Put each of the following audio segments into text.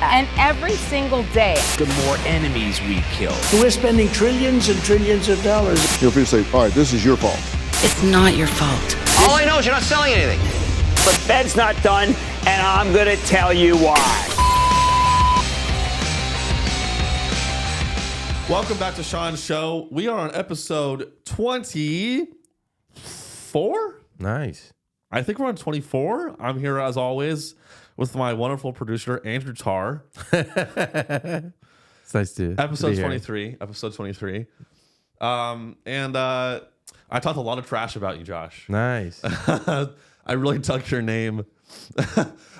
And every single day, the more enemies we kill. We're spending trillions and trillions of dollars. You know, people say, all right, this is your fault. It's not your fault. All I know is you're not selling anything. The Fed's not done, and I'm going to tell you why. Welcome back to Sean's show. We are on episode 24? Nice. I think we're on 24. I'm here as always with my wonderful producer, Andrew Tarr. It's nice to Episode be 23. Here. Episode 23. I talked a lot of trash about you, Josh. Nice. I really dug your name.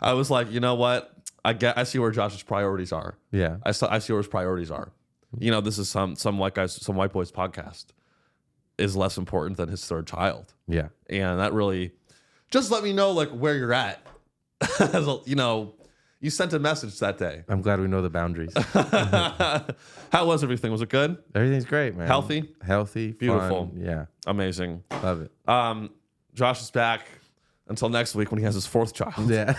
I was like, you know what? I see where Josh's priorities are. Yeah. I see where his priorities are. You know, this is some white boys podcast is less important than his third child. Yeah. And that really just let me know like where you're at. You know, you sent a message that day. I'm glad we know the boundaries. How was everything? Was it good? Everything's great, man. Healthy, Beautiful. Fun. Yeah. Amazing. Love it. Josh is back until next week when he has his fourth child. Yeah.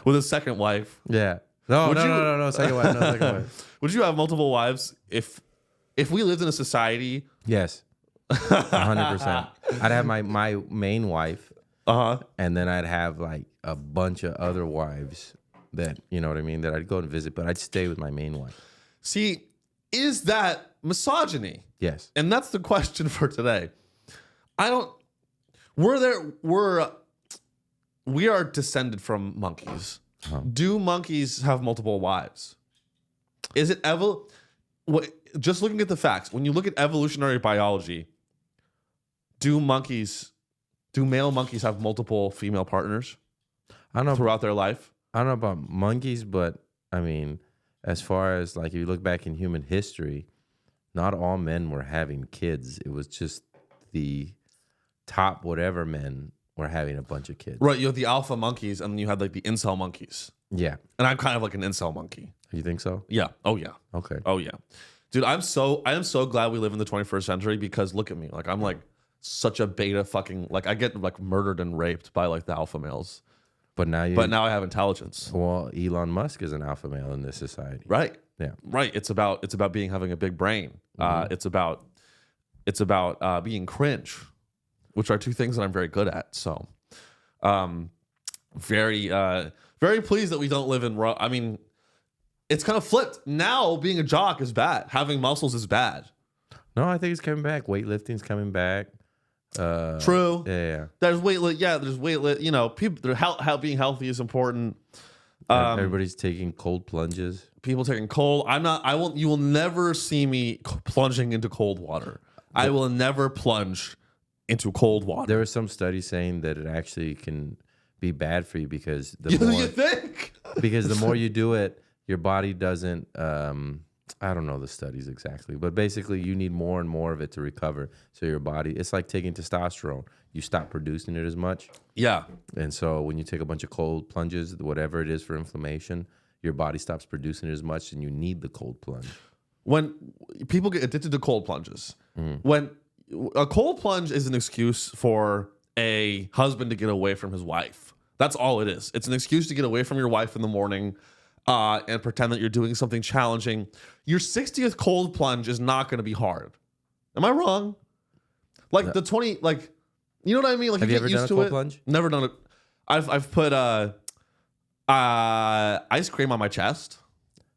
With his second wife. Yeah. No, second wife. Would you have multiple wives if we lived in a society? Yes. 100%. I'd have my main wife. And then I'd have like a bunch of other wives that, you know what I mean, that I'd go and visit, but I'd stay with my main wife. See, is that misogyny? Yes. And that's the question for today. We are descended from monkeys. Do monkeys have multiple wives? Is it just looking at the facts, when you look at evolutionary biology, do male monkeys have multiple female partners throughout their life? I don't know about monkeys, but I mean, as far as like if you look back in human history, not all men were having kids. It was just the top whatever men were having a bunch of kids. Right, you have the alpha monkeys, and then you had like the incel monkeys. Yeah. And I'm kind of like an incel monkey. You think so? Yeah. Oh yeah. Okay. Oh yeah. Dude, I am so glad we live in the 21st century because look at me. Like I'm like such a beta fucking, like I get like murdered and raped by like the alpha males. But now I have intelligence. Well, Elon Musk is an alpha male in this society. Right. Yeah. Right. It's about having a big brain. It's about being cringe, which are two things that I'm very good at. So very pleased that we don't live in I mean, it's kind of flipped. Now being a jock is bad. Having muscles is bad. No, I think it's coming back. Weightlifting's coming back. True. Yeah. There's weightlift. Yeah, there's weightlift. You know, people. Being healthy is important. Everybody's taking cold plunges. People taking cold. I'm not. I won't. You will never see me plunging into cold water. I will never plunge into cold water. There are some studies saying that it actually can be bad for you because you think? Because the more you do it, your body doesn't. I don't know the studies exactly, but basically you need more and more of it to recover. So your body, it's like taking testosterone. You stop producing it as much. Yeah. And so when you take a bunch of cold plunges, whatever it is for inflammation, your body stops producing it as much and you need the cold plunge. When people get addicted to cold plunges, when a cold plunge is an excuse for a husband to get away from his wife. That's all it is. It's an excuse to get away from your wife in the morning. And pretend that you're doing something challenging. Your 60th cold plunge is not going to be hard. Am I wrong? Like the 20, like, you know what I mean? Like, have you ever done a cold plunge? Never done it. I've put ice cream on my chest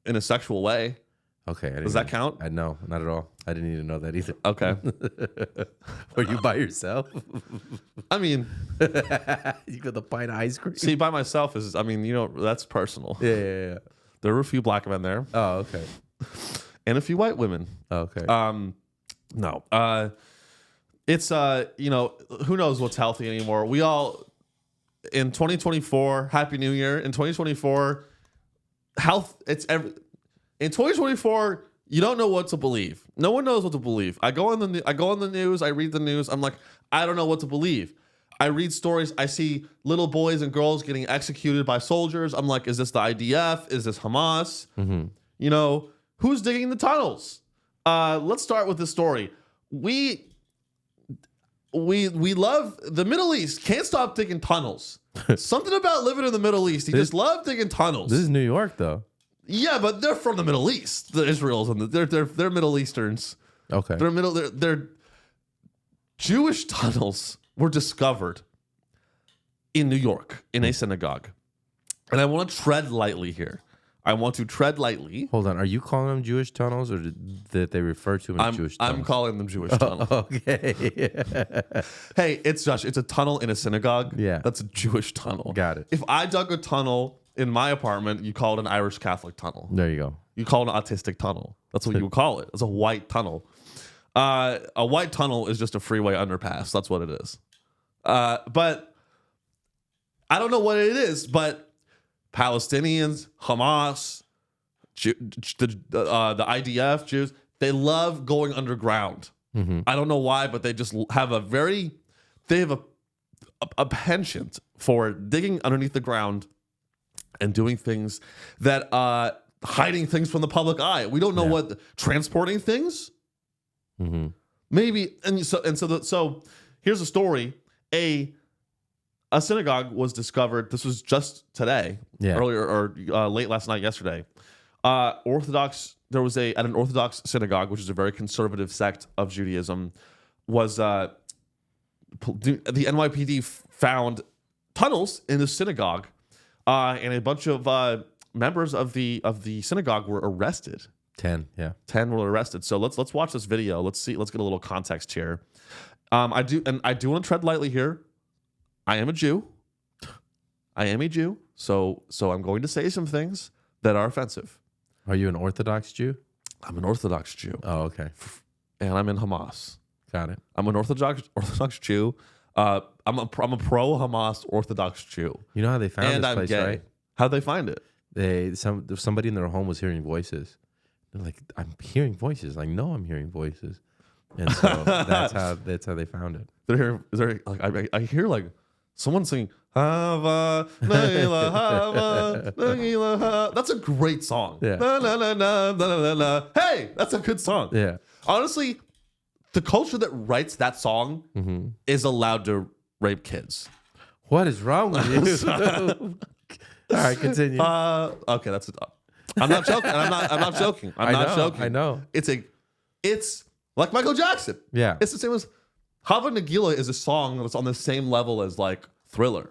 in a sexual way. Okay. Does that count? No, not at all. I didn't even know that either. Okay. Were you by yourself? I mean, you got the pint of ice cream. See, by myself is, I mean, you know, that's personal. Yeah. There were a few black men there. Oh, okay. And a few white women. Okay. No. It's you know, who knows what's healthy anymore. We all in 2024, Happy New Year. In 2024, health, in 2024, you don't know what to believe. No one knows what to believe. I go on the news, I read the news. I'm like, I don't know what to believe. I read stories. I see little boys and girls getting executed by soldiers. I'm like, is this the IDF? Is this Hamas? Mm-hmm. You know, who's digging the tunnels? Let's start with this story. we love the Middle East. Can't stop digging tunnels. Something about living in the Middle East. You just love digging tunnels. This is New York, though. Yeah, but they're from the Middle East. The Israels and they're Middle Easterns. Okay. They're Jewish tunnels were discovered in New York in a synagogue. And I want to tread lightly here. Hold on. Are you calling them Jewish tunnels, or did they refer to them as Jewish tunnels? I'm calling them Jewish tunnels. Okay. Hey, it's Josh. It's a tunnel in a synagogue. Yeah. That's a Jewish tunnel. Got it. If I dug a tunnel in my apartment, you call it an Irish Catholic tunnel. There you go. You call it an autistic tunnel. That's what you would call it. It's a white tunnel. A white tunnel is just a freeway underpass. That's what it is. But I don't know what it is, but Palestinians, Hamas, the IDF, Jews, they love going underground. Mm-hmm. I don't know why, but they just have a penchant for digging underneath the ground and doing things that hiding things from the public eye. We don't know what transporting things. Mm-hmm. Maybe so here's a story. A synagogue was discovered. This was just today, earlier or late last night, yesterday. There was at an Orthodox synagogue, which is a very conservative sect of Judaism, was the NYPD found tunnels in the synagogue, and a bunch of members of the synagogue were arrested. 10 were arrested. So let's watch this video. Let's get a little context here. I do want to tread lightly here. I am a Jew. So I'm going to say some things that are offensive. Are you an Orthodox Jew? I'm an Orthodox Jew. Oh, okay. And I'm in Hamas. Got it. I'm an Orthodox Jew. I'm a pro Hamas Orthodox Jew. You know how they found this place, gay. right? How'd they find it? Somebody in their home was hearing voices. They're like, I'm hearing voices. Like, no, I'm hearing voices. And so that's how they found it. I hear like someone singing Hava, Nagila, Hava, Nagila. That's a great song. Yeah. Na, na, na, na, na, na, na. Hey, that's a good song. Yeah. Honestly, the culture that writes that song is allowed to rape kids. What is wrong with you? All right, continue. Okay, that's it. I'm not joking. I'm not joking. I'm not joking. I know. It's like Michael Jackson. Yeah. It's the same as Hava Nagila is a song that's on the same level as like Thriller.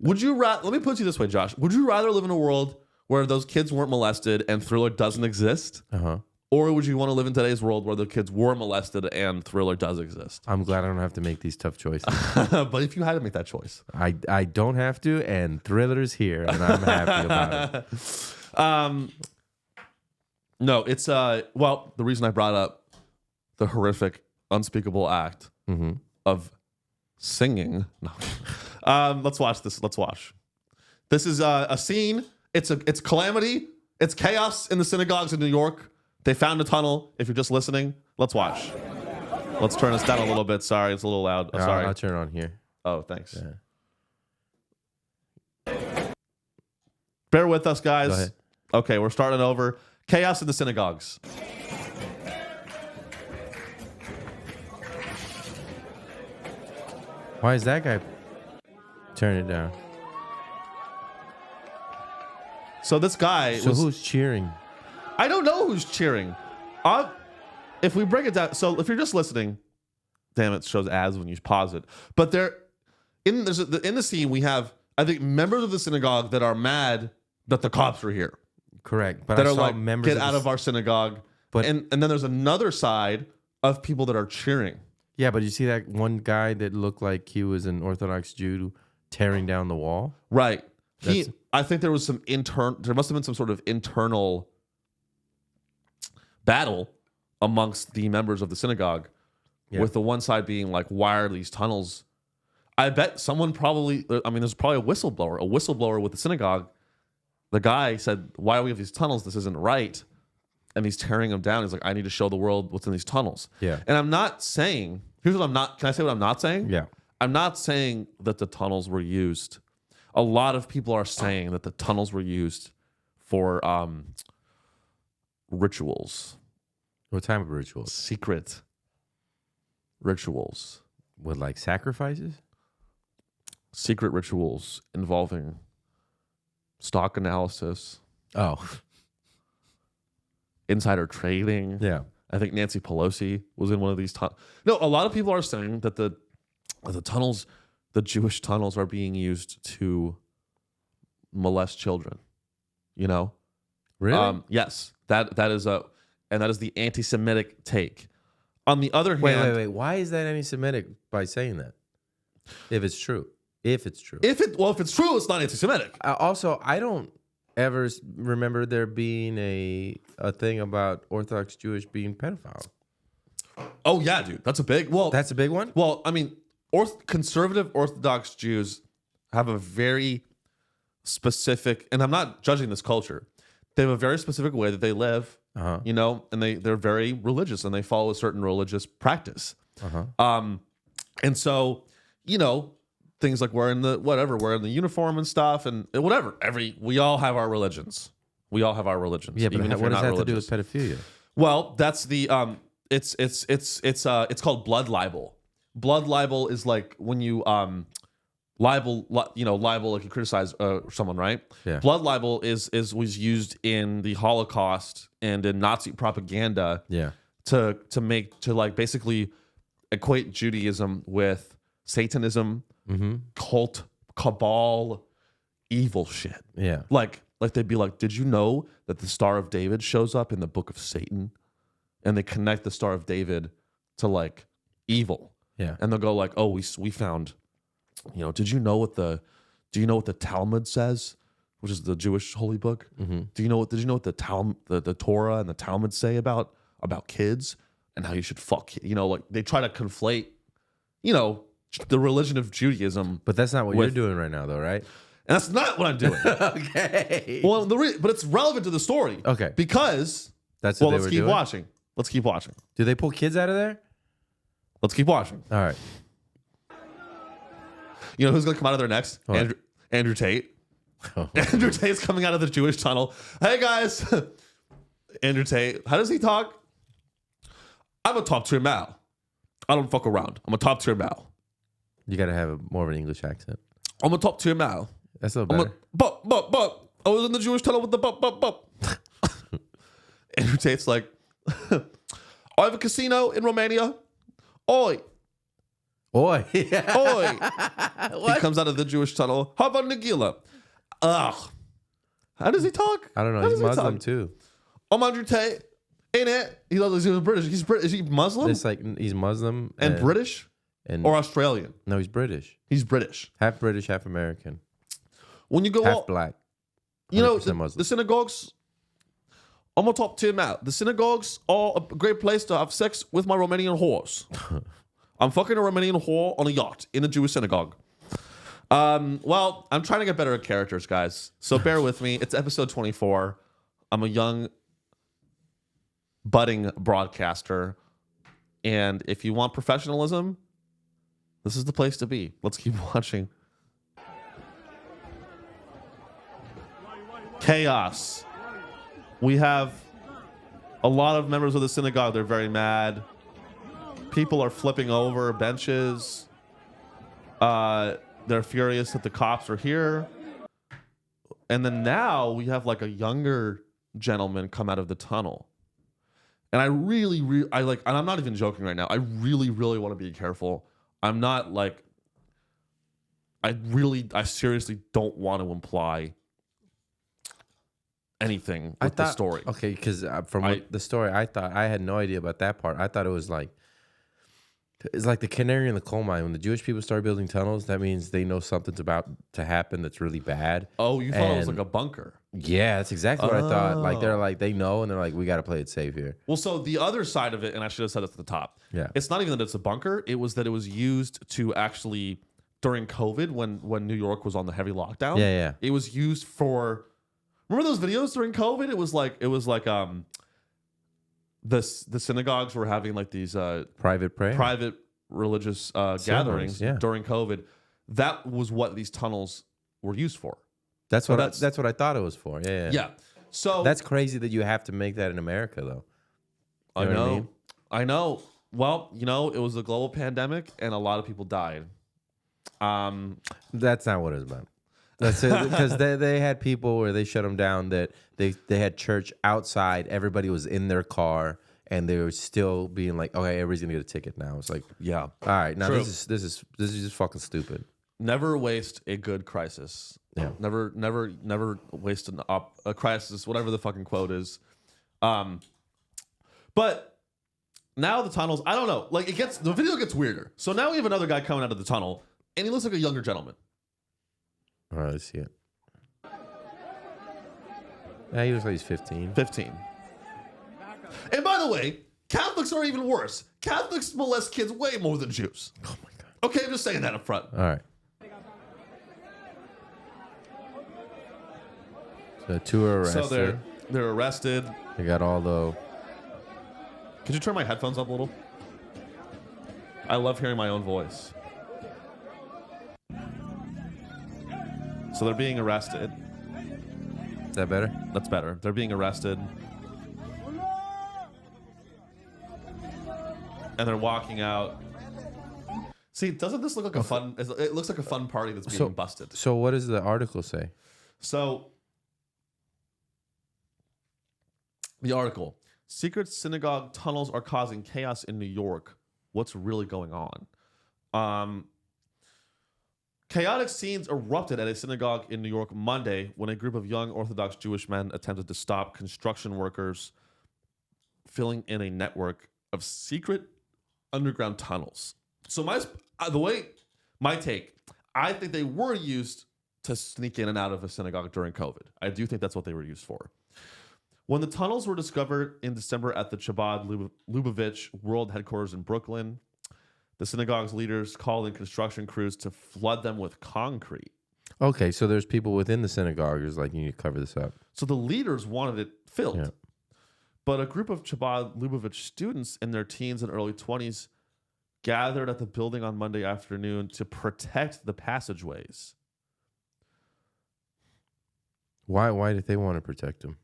Let me put it to you this way, Josh. Would you rather live in a world where those kids weren't molested and Thriller doesn't exist? Uh-huh. Or would you want to live in today's world where the kids were molested and Thriller does exist? I'm glad I don't have to make these tough choices. But if you had to make that choice. I don't have to, and Thriller's here, and I'm happy about it. No, it's the reason I brought up the horrific, unspeakable act of singing. No. Let's watch this. Let's watch. This is a scene. It's calamity. It's chaos in the synagogues in New York. They found a tunnel. If you're just listening, let's watch. Let's turn this down a little bit. Sorry, it's a little loud. Oh, sorry. I'll turn it on here. Oh, thanks. Yeah. Bear with us, guys. Go ahead. Okay, we're starting over. Chaos in the synagogues. Why is that guy? Turn it down. So this guy who's cheering? I don't know who's cheering. If we break it down, so if you're just listening, damn, it shows ads when you pause it. But in the scene, we have, I think, members of the synagogue that are mad that the cops are here. Correct. But That I are saw like, members get out of our synagogue. But- and then there's another side of people that are cheering. Yeah, but you see that one guy that looked like he was an Orthodox Jew tearing down the wall? Right. I think there was there must have been some sort of internal battle amongst the members of the synagogue, with the one side being like, why are these tunnels? I bet someone there's probably a whistleblower with the synagogue. The guy said, why do we have these tunnels? This isn't right. And he's tearing them down. He's like, I need to show the world what's in these tunnels. Yeah. And I'm not saying, can I say what I'm not saying? Yeah. I'm not saying that the tunnels were used. A lot of people are saying that the tunnels were used for rituals. What type of rituals? Secret rituals. With like sacrifices? Secret rituals involving stock analysis, Oh, insider trading. yeah. I think Nancy Pelosi was in one of these tunnels. No, a lot of people are saying that the tunnels, the Jewish tunnels, are being used to molest children. You know? Really? Yes. That is the anti-Semitic take. On the other hand, Wait. Why is that anti-Semitic by saying that? If it's true. If it's true. if it's true, it's not anti-Semitic. Also, I don't ever remember there being a thing about Orthodox Jewish being pedophile. Oh yeah, dude, that's a big. That's a big one? Well, I mean, conservative Orthodox Jews have a very specific, and I'm not judging this culture. They have a very specific way that they live, you know, and they're very religious and they follow a certain religious practice. And so, you know, things like wearing the uniform and stuff and whatever. We all have our religions. We all have our religions. Yeah, but even if what you're does not that religious. have to do with pedophilia? Well, that's the it's called blood libel. Blood libel is like when you libel like you criticize someone, right? Yeah. Blood libel was used in the Holocaust and in Nazi propaganda. Yeah. To like basically equate Judaism with Satanism, cult, cabal, evil shit. Yeah. Like they'd be like, did you know that the Star of David shows up in the Book of Satan? And they connect the Star of David to like evil. Yeah. And they'll go like, oh, we found, you know, do you know what the Talmud says, which is the Jewish holy book? Did you know what the Torah and the Talmud say about kids and how you should fuck, you know, like they try to conflate, you know, the religion of Judaism. But that's not what you're doing right now, though, right? And that's not what I'm doing. Okay. Well, but it's relevant to the story. Okay. Because That's what they let's were keep doing? watching. Let's keep watching. Do they pull kids out of there? Let's keep watching. All right. You know who's going to come out of there next? What? Andrew Tate. Andrew Tate's coming out of the Jewish tunnel. Hey, guys. Andrew Tate. How does he talk? I'm a top tier mal. I don't fuck around. I'm a top tier mal. You got to have more of an English accent. I'm a top tier mal. That's a little better. But. I was in the Jewish tunnel with the but. Andrew Tate's like, I have a casino in Romania. Oi. Boy. Oi. He comes out of the Jewish tunnel. How about Nagila? Ugh. How does he talk? I don't know. How He's does he Muslim, talk? too. I'm Andrew Tate. Ain't it? He's British. He's British. Is he Muslim? It's like he's Muslim. And British? And, Or Australian? no, he's British. He's British. Half British, half American. When you go Half out, black. you know, 100% Muslim. the synagogues, I'm a top tier man. The synagogues are a great place to have sex with my Romanian whores. I'm fucking a Romanian whore on a yacht in a Jewish synagogue. Well, I'm trying to get better at characters, guys. So bear with me. It's episode 24. I'm a young, budding broadcaster. And if you want professionalism, this is the place to be. Let's keep watching. Chaos. We have a lot of members of the synagogue. They're very mad. People are flipping over benches. They're furious that the cops are here. And then now we have like a younger gentleman come out of the tunnel. And I really, and I'm not even joking right now. I really, really want to be careful. I'm not like, I seriously don't want to imply anything with the story. Okay, because from the story, I thought I had no idea about that part. I thought it was like, it's like the canary in the coal mine. When the Jewish people start building tunnels, that means they know something's about to happen that's really bad. Oh, you thought it was like a bunker. Yeah, that's exactly what I thought. Like they're like, they know, and they're like, we got to play it safe here. Well, so the other side of it, and I should have said this at the top. Yeah. It's not even that it's a bunker. It was that it was used to actually, during COVID, when New York was on the heavy lockdown. Yeah. It was used for, remember those videos during COVID? It was like the synagogues were having like these Private prayer. private religious gatherings yeah. during COVID. That was what these tunnels were used for. That's So what that's what I thought it was for. Yeah. Yeah. So That's crazy that you have to make that in America, though. You know what I mean? I know. Well, you know, it was a global pandemic and a lot of people died. That's not what it was about. That's it, because they had people where they shut them down that they had church outside. Everybody was in their car and they were still being like, okay, everybody's gonna get a ticket now. It's like, Yeah. all right, now True. this is just fucking stupid. Never waste a good crisis. Yeah. Never waste a crisis, whatever the fucking quote is. But now the tunnels, I don't know. Like the video gets weirder. So now we have another guy coming out of the tunnel, and he looks like a younger gentleman. All right, let's see it. Yeah, he looks like he's 15. 15. And by the way, Catholics are even worse. Catholics molest kids way more than Jews. Oh my god. Okay, I'm just saying that up front. All right. So two are arrested. So they're arrested. They got all the. Could you turn my headphones up a little? I love hearing my own voice. So they're being arrested. Is that better? That's better. They're being arrested. And they're walking out. See, doesn't this look like a fun... It looks like a fun party that's being busted. So what does the article say? So, the article. Secret synagogue tunnels are causing chaos in New York. What's really going on? Chaotic scenes erupted at a synagogue in New York Monday when a group of young Orthodox Jewish men attempted to stop construction workers filling in a network of secret underground tunnels. So my take, I think they were used to sneak in and out of a synagogue during COVID. I do think that's what they were used for. When the tunnels were discovered in December at the Chabad Lubavitch World Headquarters in Brooklyn, the synagogue's leaders called in construction crews to flood them with concrete. Okay, so there's people within the synagogue who's like, you need to cover this up. So the leaders wanted it filled. Yeah. But a group of Chabad Lubavitch students in their teens and early 20s gathered at the building on Monday afternoon to protect the passageways. Why did they want to protect them?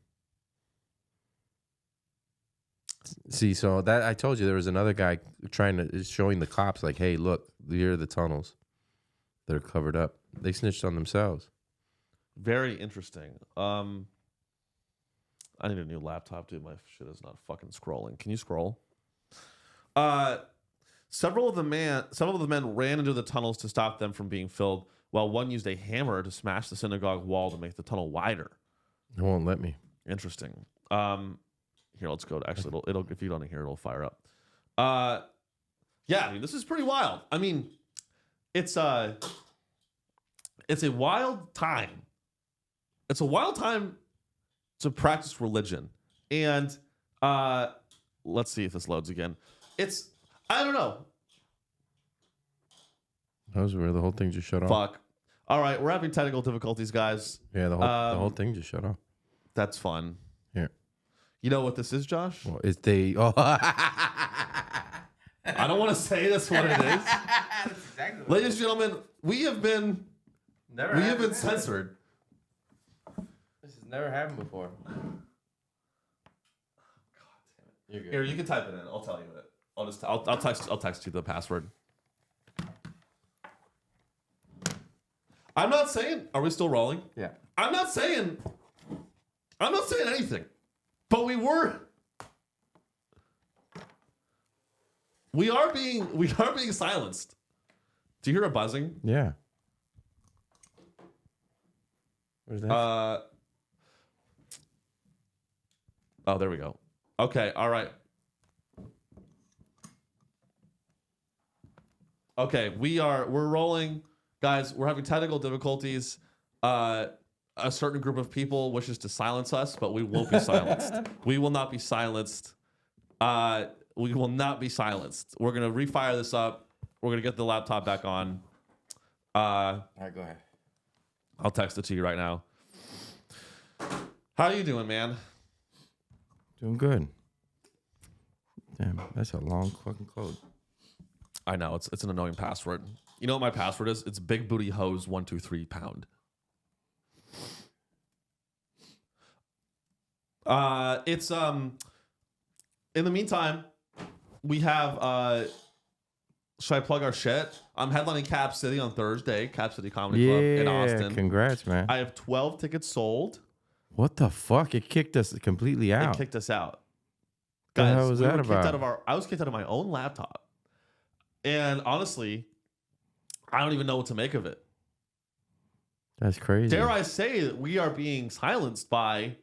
See, so that I told you there was another guy showing the cops like, hey, look, here are the tunnels that are covered up. They snitched on themselves. Very interesting. I need a new laptop, dude. My shit is not fucking scrolling. Can you scroll? Several of the men ran into the tunnels to stop them from being filled, while one used a hammer to smash the synagogue wall to make the tunnel wider. It won't let me. Interesting. Here, let's go. Actually, it'll if you don't hear, it'll fire up. Yeah, I mean, this is pretty wild. I mean, it's a wild time. It's a wild time to practice religion. And let's see if this loads again. I don't know. That was where the whole thing just shut off. Fuck. All right, we're having technical difficulties, guys. Yeah, the whole thing just shut off. That's fun. Here. You know what this is, Josh? Well, it's they. Oh. I don't want to say that's what it is. That's exactly Ladies and gentlemen, we have been censored. This has never happened before. God damn it. You're good. Here, you can type it in. I'll tell you it. I'll text you the password. I'm not saying. Are we still rolling? Yeah. I'm not saying anything. But we are being silenced. Do you hear a buzzing? Yeah. Where's that? Oh, there we go. Okay, all right. Okay, we're rolling. Guys, we're having technical difficulties. A certain group of people wishes to silence us, but we won't be silenced. We will not be silenced. We will not be silenced. We're going to refire this up. We're going to get the laptop back on. All right, go ahead. I'll text it to you right now. How are you doing, man? Doing good. Damn, that's a long fucking code. I know, it's an annoying password. You know what my password is? It's big booty hose 123 pound. It's in the meantime, we have. Should I plug our shit? I'm headlining Cap City on Thursday, Cap City Comedy Club in Austin. Congrats, man. I have 12 tickets sold. What the fuck? It kicked us completely out. It kicked us out. The Guys, hell was we that were kicked about? out of I was kicked out of my own laptop. And honestly, I don't even know what to make of it. That's crazy. Dare I say that we are being silenced by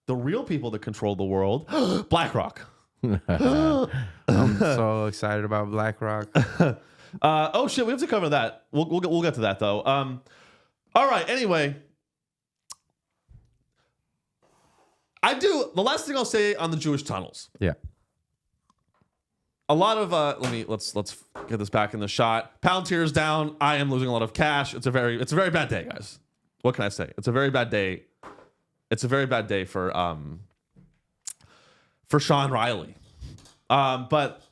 the real people that control the world, BlackRock. I'm so excited about BlackRock. Oh shit, we have to cover that. We'll get to that though. All right. Anyway, the last thing I'll say on the Jewish tunnels. Yeah. A lot of let's get this back in the shot. Palantir's down. I am losing a lot of cash. It's a very bad day, guys. What can I say? It's a very bad day. It's a very bad day for Sean Riley. But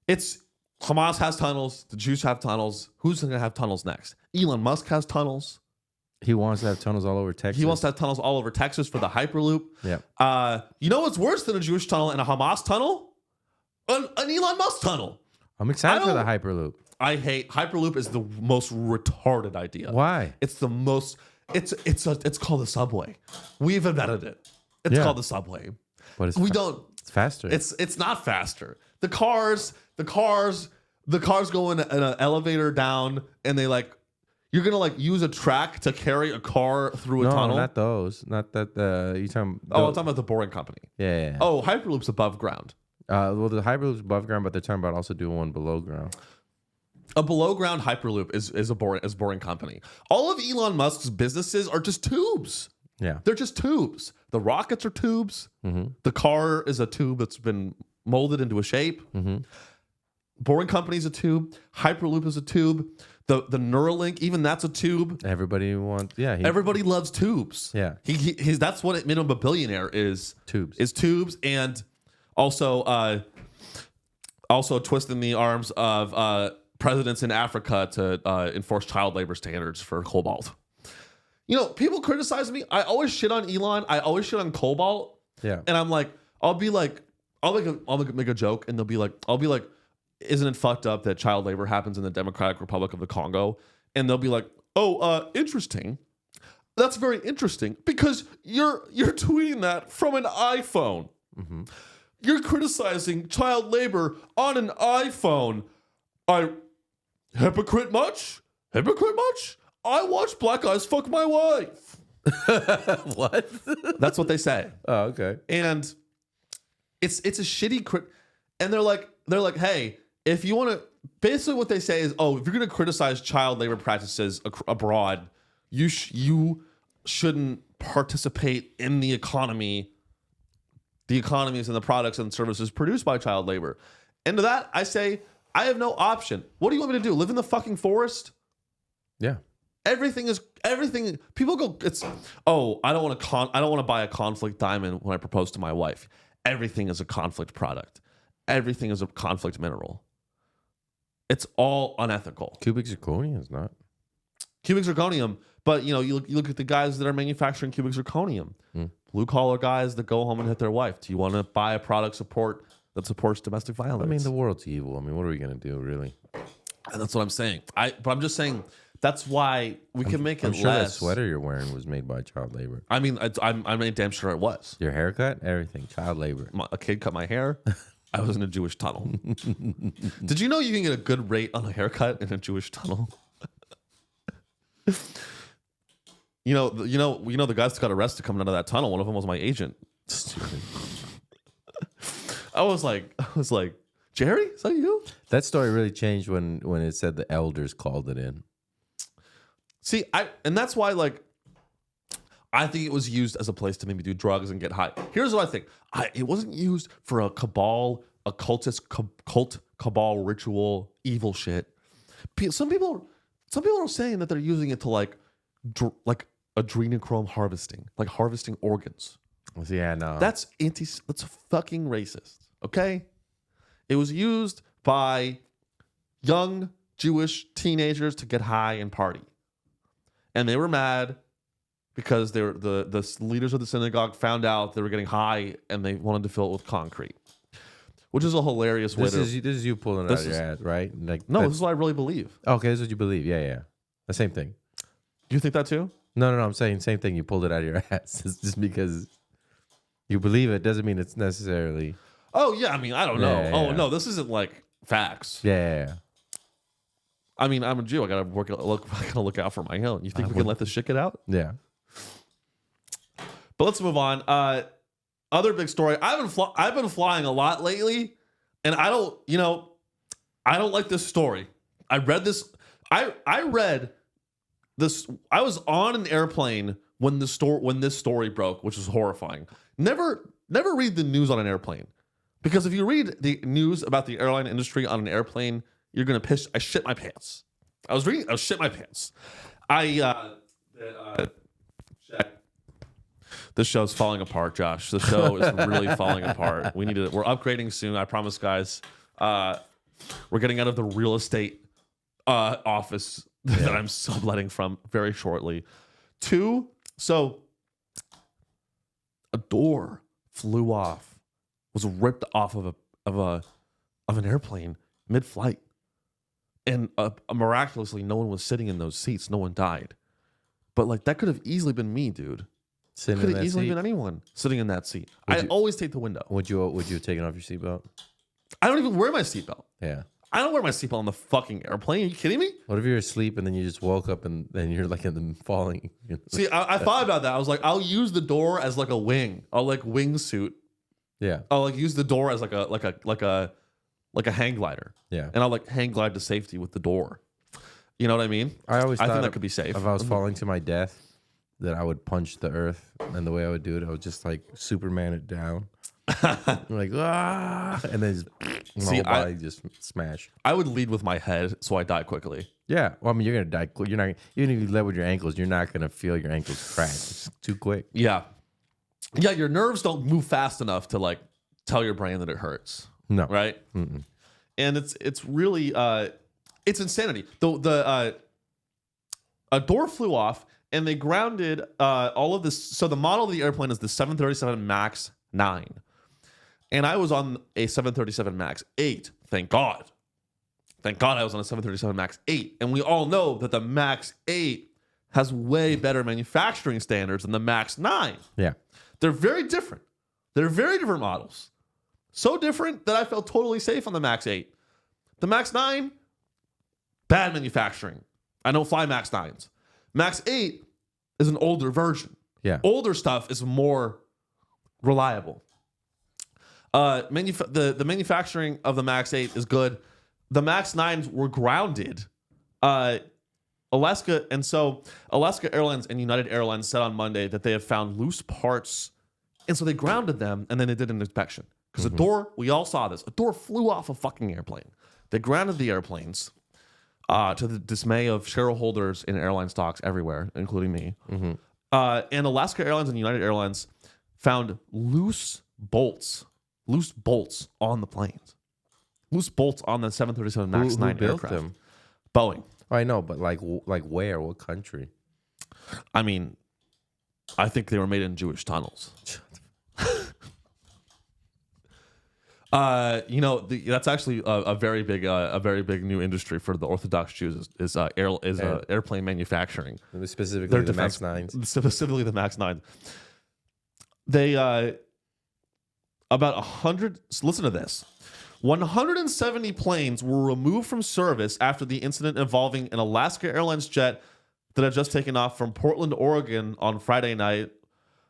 it's Hamas has tunnels. The Jews have tunnels. Who's going to have tunnels next? Elon Musk has tunnels. He wants to have tunnels all over Texas. He wants to have tunnels all over Texas for the Hyperloop. Yeah. You know what's worse than a Jewish tunnel and a Hamas tunnel? An Elon Musk tunnel. I'm excited for the Hyperloop. I hate Hyperloop is the most retarded idea. Why? It's the most. It's called the subway. We've invented it. It's called the subway. But It's faster. It's not faster. The cars go in an elevator down, and they you're gonna use a track to carry a car through a tunnel. No, not those. Not that. You talking? Oh, I'm talking about the Boring Company. Yeah. Oh, Hyperloop's above ground. Well, the Hyperloop's above ground, but they're talking about also doing one below ground. A below ground Hyperloop is Boring Company. All of Elon Musk's businesses are just tubes. Yeah. They're just tubes. The rockets are tubes. Mm-hmm. The car is a tube that's been molded into a shape. Mm-hmm. Boring Company is a tube. Hyperloop is a tube. The Neuralink, even that's a tube. Everybody wants. Yeah. Everybody loves tubes. Yeah. He's that's what it made him a billionaire is. Tubes. Is tubes and also twisting the arms of presidents in Africa to enforce child labor standards for cobalt. You know, people criticize me. I always shit on Elon. I always shit on cobalt. Yeah. And I'm like, I'll make a joke, and I'll be like, isn't it fucked up that child labor happens in the Democratic Republic of the Congo? And they'll be like, oh, interesting. That's very interesting because you're tweeting that from an iPhone. Mm-hmm. You're criticizing child labor on an iPhone. Hypocrite much? Hypocrite much? I watch black guys fuck my wife. What? That's what they say. Oh, okay. And it's a shitty and they're like, hey, if you want to, basically what they say is, oh, if you're going to criticize child labor practices abroad, you shouldn't participate in the economy. The economies and the products and services produced by child labor. And to that, I say, I have no option. What do you want me to do? Live in the fucking forest? Yeah. Everything. People go, I don't want to buy a conflict diamond when I propose to my wife. Everything is a conflict product. Everything is a conflict mineral. It's all unethical. Cubic zirconia is not. Cubic zirconium, but you look at the guys that are manufacturing cubic zirconium. Blue collar guys that go home and hit their wife. Do you want to buy a product that supports domestic violence? I mean, the world's evil. I mean, what are we gonna do, really? And that's what I'm saying. But I'm just saying that's why we can make it I'm sure less. that sweater you're wearing was made by child labor. I mean, I'm damn sure it was. Your haircut, everything, child labor. A kid cut my hair. I was in a Jewish tunnel. Did you know you can get a good rate on a haircut in a Jewish tunnel? You know the guys that got arrested coming out of that tunnel. One of them was my agent. Stupid. I was like, Jerry, is that you? That story really changed when it said the elders called it in. See, and that's why I think it was used as a place to maybe do drugs and get high. Here's what I think. It wasn't used for a cabal, a cult cabal ritual, evil shit. Some people are saying that they're using it to like adrenochrome harvesting, like harvesting organs. Yeah, no. That's fucking racist. Okay? It was used by young Jewish teenagers to get high and party. And they were mad because the leaders of the synagogue found out they were getting high and they wanted to fill it with concrete. which is a hilarious way This to. is you pulling it out of your ass, right? Like No, this is what I really believe. Okay, this is what you believe. Yeah. The same thing. Do you think that too? No. I'm saying same thing. You pulled it out of your ass. It's just because you believe it doesn't mean it's necessarily. Oh yeah, I mean I don't know. Yeah. Oh no, this isn't like facts. Yeah. I mean I'm a Jew. I gotta look out for my own. You think we can let this shit get out? Yeah. But let's move on. Other big story. I've been flying a lot lately, and I don't like this story. I read this. I read this. I was on an airplane when this story broke, which was horrifying. Never read the news on an airplane, because if you read the news about the airline industry on an airplane, you're gonna piss. I shit my pants. I shit my pants. Check. This show's falling apart, Josh. The show is really falling apart. We're upgrading soon. I promise, guys. We're getting out of the real estate office that I'm subletting from very shortly. 2, so a door flew off, was ripped off of an airplane mid-flight, and miraculously, no one was sitting in those seats. No one died, but like that could have easily been me, dude. Could have easily been anyone sitting in that seat. I always take the window. Would you have taken off your seatbelt? I don't even wear my seatbelt. Yeah. I don't wear my seatbelt on the fucking airplane. Are you kidding me? What if you're asleep and then you just woke up and then you're like in the falling? See, I thought about that. I was like, I'll use the door as like a wing. I'll like wingsuit. Yeah. I'll like use the door as like a hang glider. Yeah. And I'll like hang glide to safety with the door. You know what I mean? I think that could be safe. If I was falling to my death, that I would punch the earth, and the way I would do it, I would just like Superman it down, like and then just, my whole body just smash. I would lead with my head, so I die quickly. Yeah, well, I mean, you're gonna die. You're not even if you lead with your ankles, you're not gonna feel your ankles crack. It's too quick. Yeah, your nerves don't move fast enough to like tell your brain that it hurts. No, right? Mm-mm. And it's really it's insanity. A door flew off. And they grounded all of this. So the model of the airplane is the 737 MAX 9. And I was on a 737 MAX 8. Thank God. Thank God I was on a 737 MAX 8. And we all know that the MAX 8 has way better manufacturing standards than the MAX 9. Yeah. They're very different. They're very different models. So different that I felt totally safe on the MAX 8. The MAX 9, bad manufacturing. I don't fly MAX 9s. MAX 8 is an older version. Yeah. Older stuff is more reliable. The manufacturing of the MAX 8 is good. The MAX 9s were grounded. Alaska Airlines and United Airlines said on Monday that they have found loose parts. And so they grounded them, and then they did an inspection. Because a door, we all saw this, a door flew off a fucking airplane. They grounded the airplanes. To the dismay of shareholders in airline stocks everywhere, including me. Mm-hmm. And Alaska Airlines and United Airlines found loose bolts on the planes. Loose bolts on the 737 MAX 9 built aircraft. Them? Boeing. I know, but like where? What country? I mean, I think they were made in Jewish tunnels. That's actually a very big new industry for the Orthodox Jews is airplane manufacturing. Specifically the MAX 9s. Specifically the MAX 9. They about 100. Listen to this. 170 planes were removed from service after the incident involving an Alaska Airlines jet that had just taken off from Portland, Oregon on Friday night.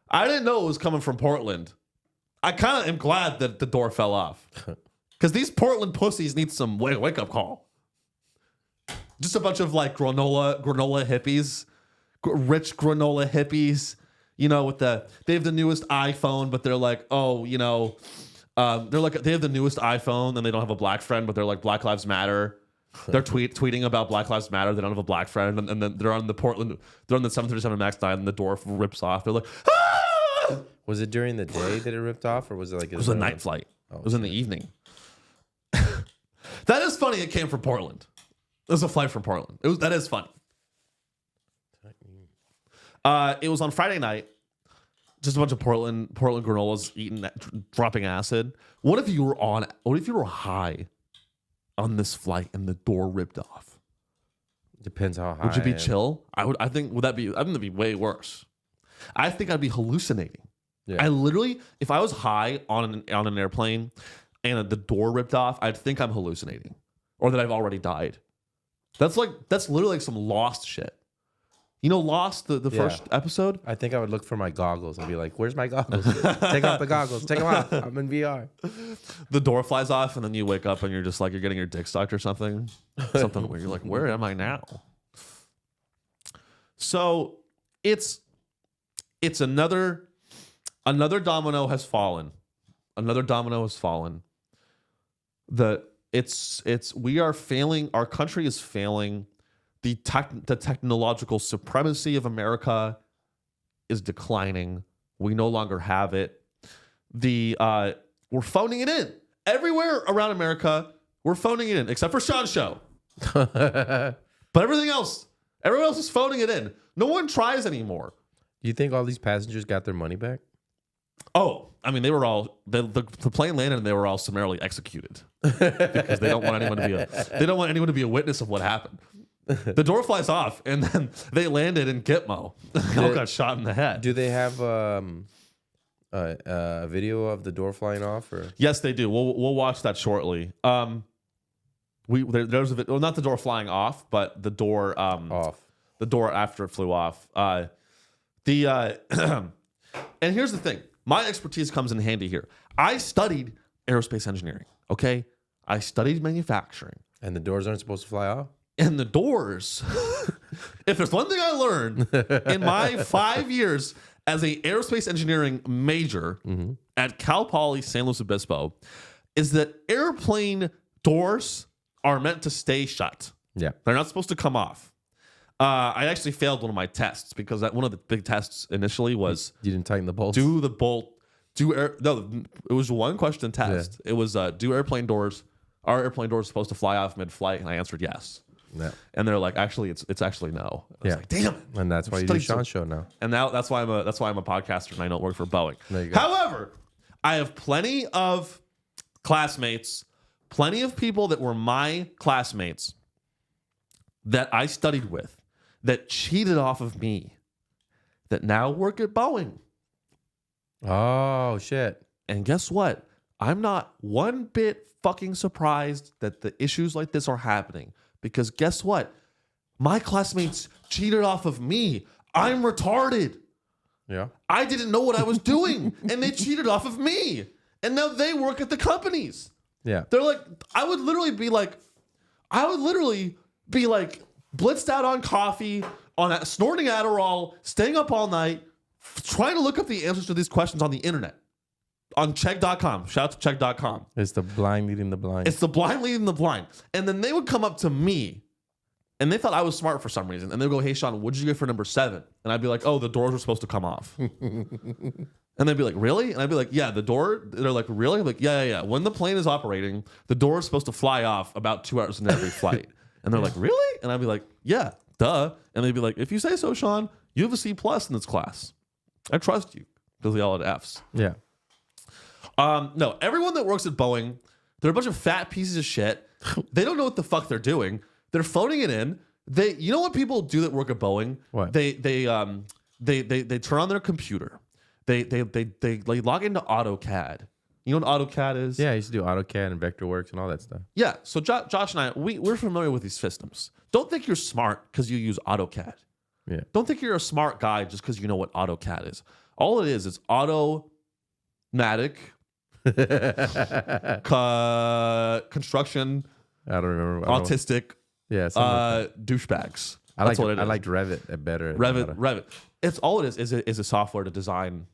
I didn't know it was coming from Portland. I kind of am glad that the door fell off, because these Portland pussies need some wake up call. Just a bunch of like granola hippies, rich granola hippies. They have the newest iPhone, but they're like, they have the newest iPhone and they don't have a black friend, but they're like Black Lives Matter. They're tweeting about Black Lives Matter. They don't have a black friend, and then they're on the 737 MAX 9, and the door rips off. They're like, ah! Was it during the day that it ripped off, or was it like... It was a night flight. It was in the evening. That is funny. It came from Portland. It was a flight from Portland. That is funny. It was on Friday night. just a bunch of Portland granolas dropping acid. What if you were high on this flight and the door ripped off? Depends how high. Would you be chill? I think that'd be way worse. I think I'd be hallucinating. Yeah. I literally, if I was high on an airplane and the door ripped off, I'd think I'm hallucinating or that I've already died. That's literally like some Lost shit. You know Lost, the first episode? I think I would look for my goggles and be like, where's my goggles? Take off the goggles. Take them off. I'm in VR. The door flies off and then you wake up and you're just like, you're getting your dick sucked or something. Something where you're like, where am I now? So it's another domino has fallen. Another domino has fallen. We are failing. Our country is failing. The technological supremacy of America is declining. We no longer have it. We're phoning it in everywhere around America. We're phoning it in, except for Sean's show. But everyone else is phoning it in. No one tries anymore. Do you think all these passengers got their money back? Oh, I mean, they were all the plane landed and they were all summarily executed because they don't want anyone to be a witness of what happened. The door flies off and then they landed in Gitmo. They all got shot in the head. Do they have a video of the door flying off? Or yes, they do. We'll watch that shortly. There's a video, well, not the door flying off, but the door off. The door after it flew off. And here's the thing. My expertise comes in handy here. I studied aerospace engineering, okay? I studied manufacturing. And the doors aren't supposed to fly off? And the doors, if there's one thing I learned in my 5 years as a aerospace engineering major at Cal Poly San Luis Obispo, is that airplane doors are meant to stay shut. Yeah. They're not supposed to come off. I actually failed one of my tests because one of the big tests initially was you didn't tighten the bolts. It was one question test. Yeah. It was are airplane doors supposed to fly off mid-flight? And I answered yes. Yeah. And they're like, actually, it's actually no. I was like, damn it. And that's why you do Sean's show now. And now that's why I'm a podcaster and I don't work for Boeing. However, I have plenty of classmates, plenty of people that were my classmates that I studied with, that cheated off of me, that now work at Boeing. Oh, shit. And guess what? I'm not one bit fucking surprised that the issues like this are happening. Because guess what? My classmates cheated off of me. I'm retarded. Yeah. I didn't know what I was doing. And they cheated off of me. And now they work at the companies. Yeah. They're like, I would literally be like blitzed out on coffee, on snorting Adderall, staying up all night, trying to look up the answers to these questions on the internet. On check.com. Shout out to check.com. It's the blind leading the blind. It's the blind leading the blind. And then they would come up to me and they thought I was smart for some reason. And they'd go, hey, Sean, what did you get for number 7? And I'd be like, oh, the doors were supposed to come off. And they'd be like, really? And I'd be like, yeah, the door. They're like, really? I'm like, yeah. When the plane is operating, the door is supposed to fly off about 2 hours into every flight. And they're like, really? And I'd be like, yeah, duh. And they'd be like, if you say so, Sean, you have a C+ in this class. I trust you. Because they all had Fs. Yeah. No, everyone that works at Boeing, they're a bunch of fat pieces of shit. They don't know what the fuck they're doing. They're phoning it in. You know what people do that work at Boeing? What? They turn on their computer. They log into AutoCAD. You know what AutoCAD is? Yeah, I used to do AutoCAD and Vectorworks and all that stuff. Yeah. So Josh and I, we're familiar with these systems. Don't think you're smart because you use AutoCAD. Yeah. Don't think you're a smart guy just because you know what AutoCAD is. All it is automatic construction. I don't remember. Autistic. Yeah. Douchebags. I That's what it is. I liked Revit better. Revit. It's all it is a software to design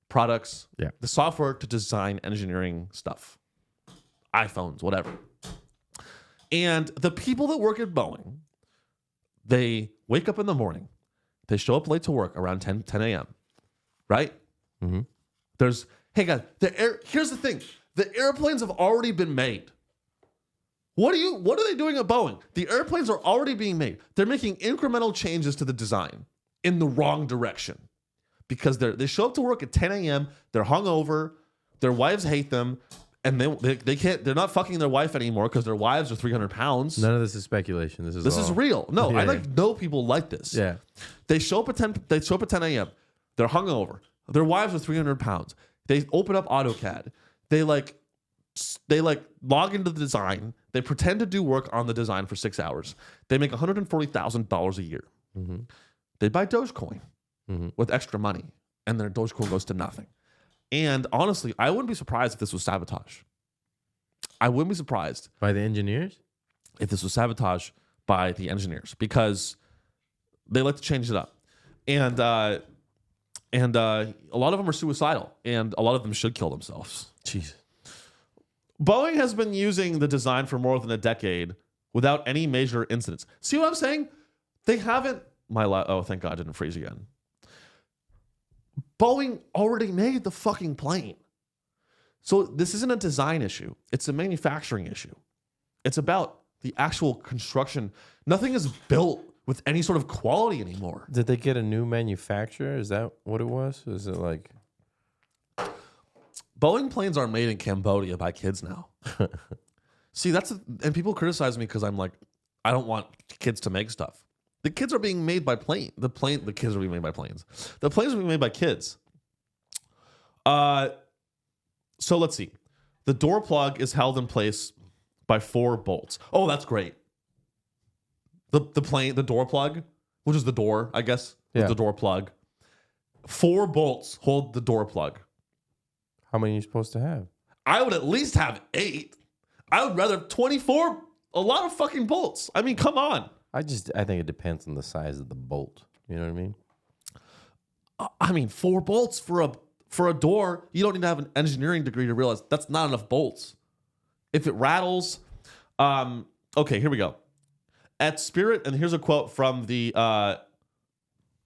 products. Yeah. The software to design engineering stuff. iPhones, whatever. And the people that work at Boeing, they wake up in the morning. They show up late to work around 10 a.m. Right? Mm-hmm. Hey guys, here's the thing. The airplanes have already been made. What are they doing at Boeing? The airplanes are already being made. They're making incremental changes to the design in the wrong direction because they show up to work at 10 a.m. They're hungover. Their wives hate them, and they can't. They're not fucking their wife anymore because their wives are 300 pounds. None of this is speculation. This is real. No, Yeah, I know people like this. Yeah. They show up at 10. They show up at 10 a.m. They're hungover. Their wives are 300 pounds. They open up AutoCAD. They log into the design. They pretend to do work on the design for 6 hours. They make $140,000 a year. Mm-hmm. They buy Dogecoin with extra money, and their Dogecoin goes to nothing. And honestly, I wouldn't be surprised if this was sabotage. I wouldn't be surprised By the engineers? if this was sabotage by the engineers because they like to change it up. And a lot of them are suicidal, and a lot of them should kill themselves. Jesus. Boeing has been using the design for more than a decade without any major incidents. See what I'm saying? They haven't. Oh, thank God, I didn't freeze again. Boeing already made the fucking plane. So this isn't a design issue. It's a manufacturing issue. It's about the actual construction. Nothing is built with any sort of quality anymore. Did they get a new manufacturer? Is that what it was? Is it like... Boeing planes are made in Cambodia by kids now. See, and people criticize me because I'm like, I don't want kids to make stuff. The kids are being made by planes. The kids are being made by planes. The planes are being made by kids. So let's see. The door plug is held in place by 4 bolts. Oh, that's great. The door plug, which is the door, I guess, Yeah. the door plug. 4 bolts hold the door plug. How many are you supposed to have? I would at least have 8. I would rather have 24. A lot of fucking bolts. I mean, come on. I think it depends on the size of the bolt. You know what I mean? I mean, 4 bolts for a door. You don't need to have an engineering degree to realize that's not enough bolts. If it rattles, okay, here we go. At Spirit, and here's a quote from the.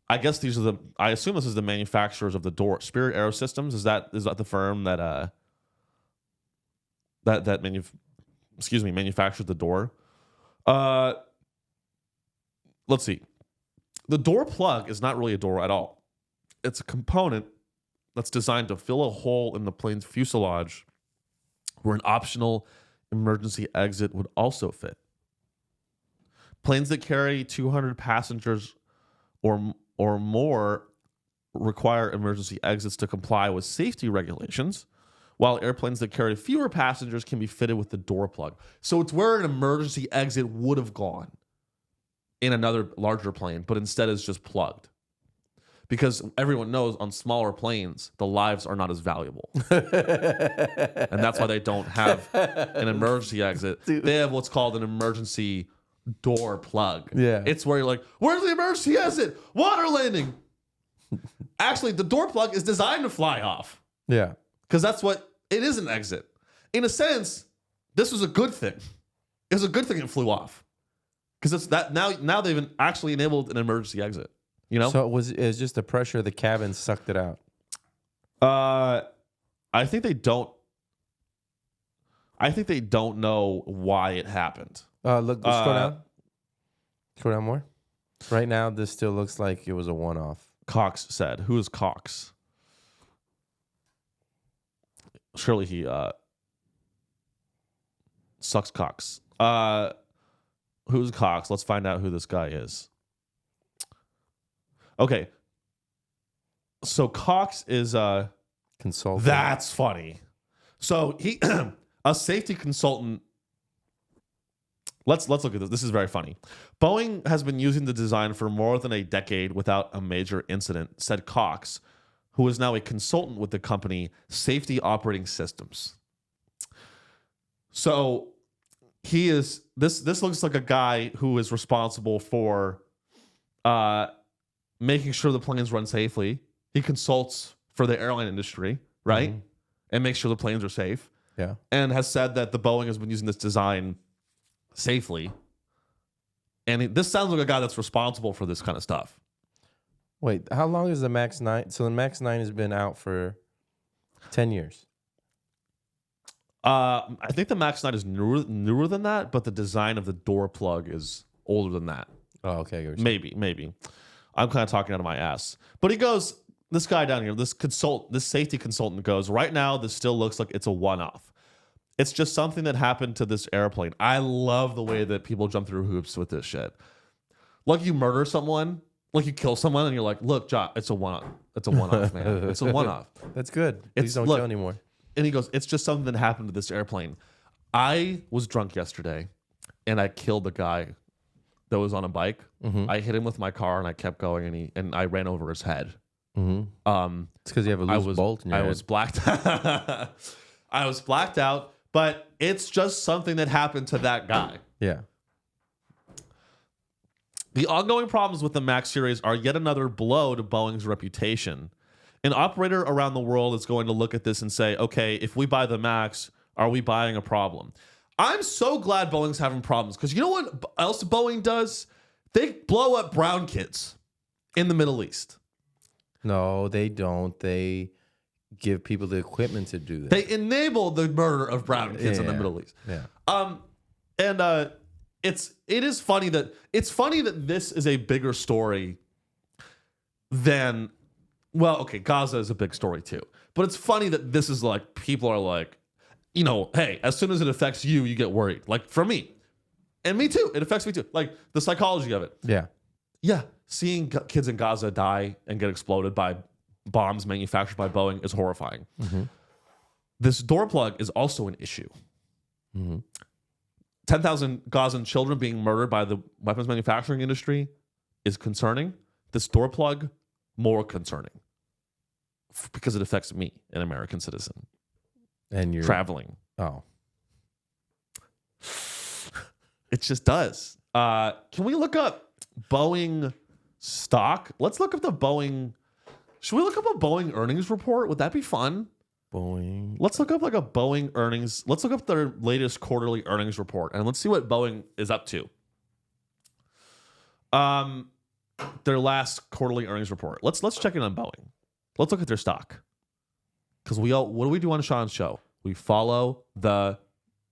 I assume this is the manufacturers of the door. Spirit Aerosystems, is that the firm that manufactured the door? Let's see. The door plug is not really a door at all. It's a component that's designed to fill a hole in the plane's fuselage where an optional emergency exit would also fit. Planes that carry 200 passengers or more require emergency exits to comply with safety regulations, while airplanes that carry fewer passengers can be fitted with the door plug. So it's where an emergency exit would have gone in another larger plane, but instead is just plugged. Because everyone knows on smaller planes, the lives are not as valuable. And that's why they don't have an emergency exit. They have what's called an emergency door plug. Yeah. It's where you're like, where's the emergency exit? Water landing. Actually, the door plug is designed to fly off. Yeah. Because that's what it is, an exit. In a sense, this was a good thing. It was a good thing it flew off. Because it's that now they've actually enabled an emergency exit. You know? So it was just the pressure of the cabin sucked it out. I think they don't know why it happened. Look, scroll down. Scroll down more. Right now, this still looks like it was a one-off. Cox said. Who is Cox? Surely he sucks Cox. Who's Cox? Let's find out who this guy is. Okay. So Cox is Consultant. That's funny. So he a safety consultant. Let's look at this. This is very funny. Boeing has been using the design for more than a decade without a major incident, said Cox, who is now a consultant with the company Safety Operating Systems. So he is this looks like a guy who is responsible for making sure the planes run safely. He consults for the airline industry, right? Mm-hmm. And makes sure the planes are safe. Yeah. And has said that the Boeing has been using this design safely. And this sounds like a guy that's responsible for this kind of stuff. Wait, how long is the MAX 9? So the MAX 9 has been out for 10 years. I think the MAX 9 is newer than that, but the design of the door plug is older than that. Oh, okay. Maybe. I'm kind of talking out of my ass. But he goes, this guy down here, this safety consultant goes, right now, this still looks like it's a one-off. It's just something that happened to this airplane. I love the way that people jump through hoops with this shit. Like you murder someone, like you kill someone, and you're like, look, Josh, it's a one-off. It's a one-off, man. It's a one-off. That's good. Please don't kill anymore. And he goes, it's just something that happened to this airplane. I was drunk yesterday, and I killed the guy that was on a bike. I hit him with my car, and I kept going, and I ran over his head. It's because you have a loose bolt in your head. Was blacked. I was blacked out, but it's just something that happened to that guy. Yeah. The ongoing problems with the MAX series are yet another blow to Boeing's reputation. An operator around the world is going to look at this and say, okay, if we buy the MAX, are we buying a problem? I'm so glad Boeing's having problems because you know what else Boeing does? They blow up brown kids in the Middle East. No, they don't. They give people the equipment to do that. They enable the murder of brown kids in the Middle East. Yeah. It is funny that this is a bigger story than, well, okay, Gaza is a big story too. But it's funny that this is like, people are like, you know, hey, as soon as it affects you, you get worried. Like for me. And me too. It affects me too. Like the psychology of it. Yeah. Yeah. Seeing kids in Gaza die and get exploded by bombs manufactured by Boeing is horrifying. This door plug is also an issue. 10,000 Gazan children being murdered by the weapons manufacturing industry is concerning. This door plug, more concerning. Because it affects me, an American citizen. And you're traveling. Oh. It just does. Can we look up Boeing stock? Let's look up the Boeing. Should we look up a Boeing earnings report? Would that be fun? Boeing. Let's look up like a Boeing earnings. Let's look up their latest quarterly earnings report and let's see what Boeing is up to. Their last quarterly earnings report. Let's check in on Boeing. Let's look at their stock. Because what do we do on Sean's show? We follow the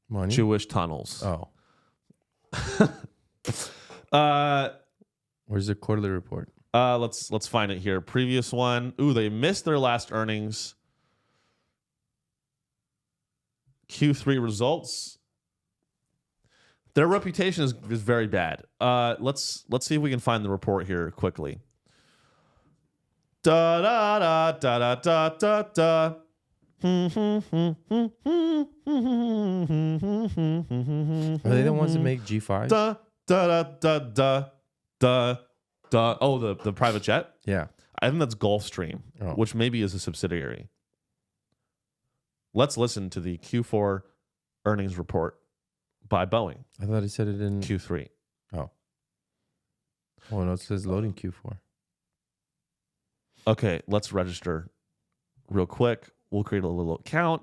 Money? Jewish tunnels. Oh. Where's the quarterly report? Let's find it here. Previous one. Ooh, they missed their last earnings. Q3 results. Their reputation is very bad. Let's see if we can find the report here quickly. Da da da da da da da. Are they the ones that make G5s? Da da da da da da. Oh, the private jet? Yeah. I think that's Gulfstream, which maybe is a subsidiary. Let's listen to the Q4 earnings report by Boeing. I thought he said it in Q3. Oh. Oh, no, it says loading Q4. Okay, let's register real quick. We'll create a little account.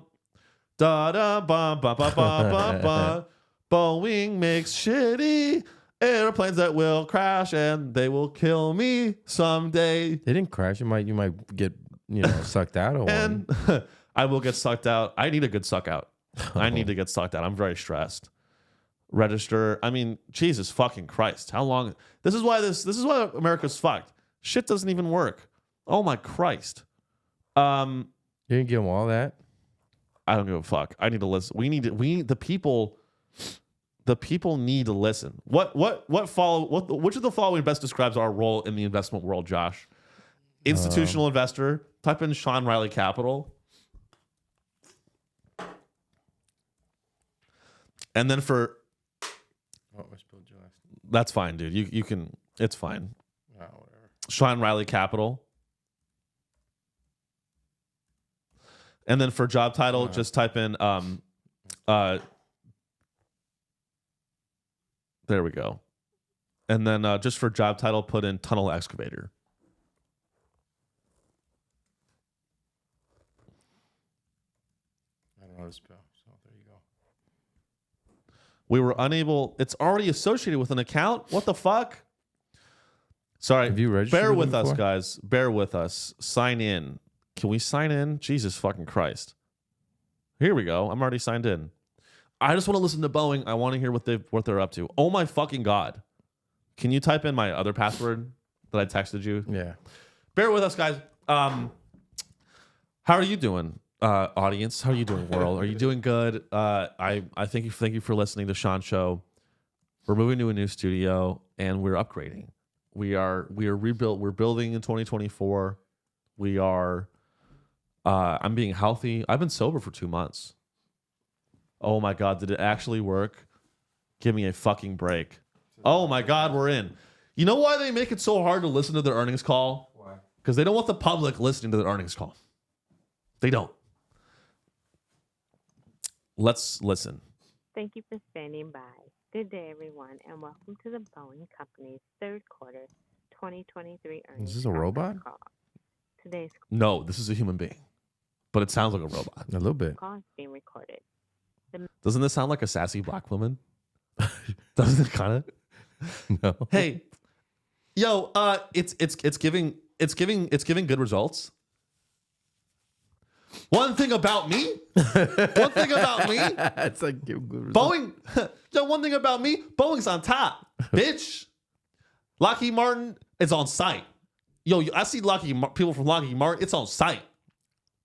Da da ba ba ba ba ba ba. Boeing makes shitty airplanes that will crash and they will kill me someday. They didn't crash. You might get sucked out of and one. I will get sucked out. I need a good suck out. I need to get sucked out. I'm very stressed. Register. I mean, Jesus fucking Christ. How long? This is why America's fucked. Shit doesn't even work. Oh my Christ. You didn't give them all that? I don't give a fuck. I need to listen. The people need to listen. Which of the following best describes our role in the investment world, Josh? Institutional investor. Type in Sean Riley Capital. And then for that's fine, dude. You can. It's fine. Oh, whatever. Sean Riley Capital. And then for job title, just type in there we go. And then just for job title, put in tunnel excavator. I don't know how to spell, so there you go. We were unable. It's already associated with an account. What the fuck? Sorry. Have you registered Bear with us, before? guys. Bear with us. Sign in. Can we sign in? Jesus fucking Christ. Here we go. I'm already signed in. I just want to listen to Boeing. I want to hear what they're up to. Oh my fucking God. Can you type in my other password that I texted you? Yeah. Bear with us, guys. How are you doing, audience? How are you doing, world? Are you doing good? I thank you for listening to Sean Show. We're moving to a new studio and we're upgrading. We are rebuilt. We're building in 2024. We are. I'm being healthy. I've been sober for 2 months. Oh my God, did it actually work? Give me a fucking break. Oh my God, we're in. You know why they make it so hard to listen to their earnings call? Why? Because they don't want the public listening to their earnings call. They don't. Let's listen. Thank you for standing by. Good day, everyone, and welcome to the Boeing Company's third quarter 2023 earnings. Is this a robot? Call. Today's No, this is a human being, but it sounds like a robot. A little bit. call is being recorded. Doesn't this sound like a sassy black woman? Doesn't it kind of? No. Hey, yo, it's giving good results. One thing about me. It's like give good results. Boeing. Yo, one thing about me. Boeing's on top, bitch. Lockheed Martin is on site. Yo, I see people from Lockheed Martin. It's on site,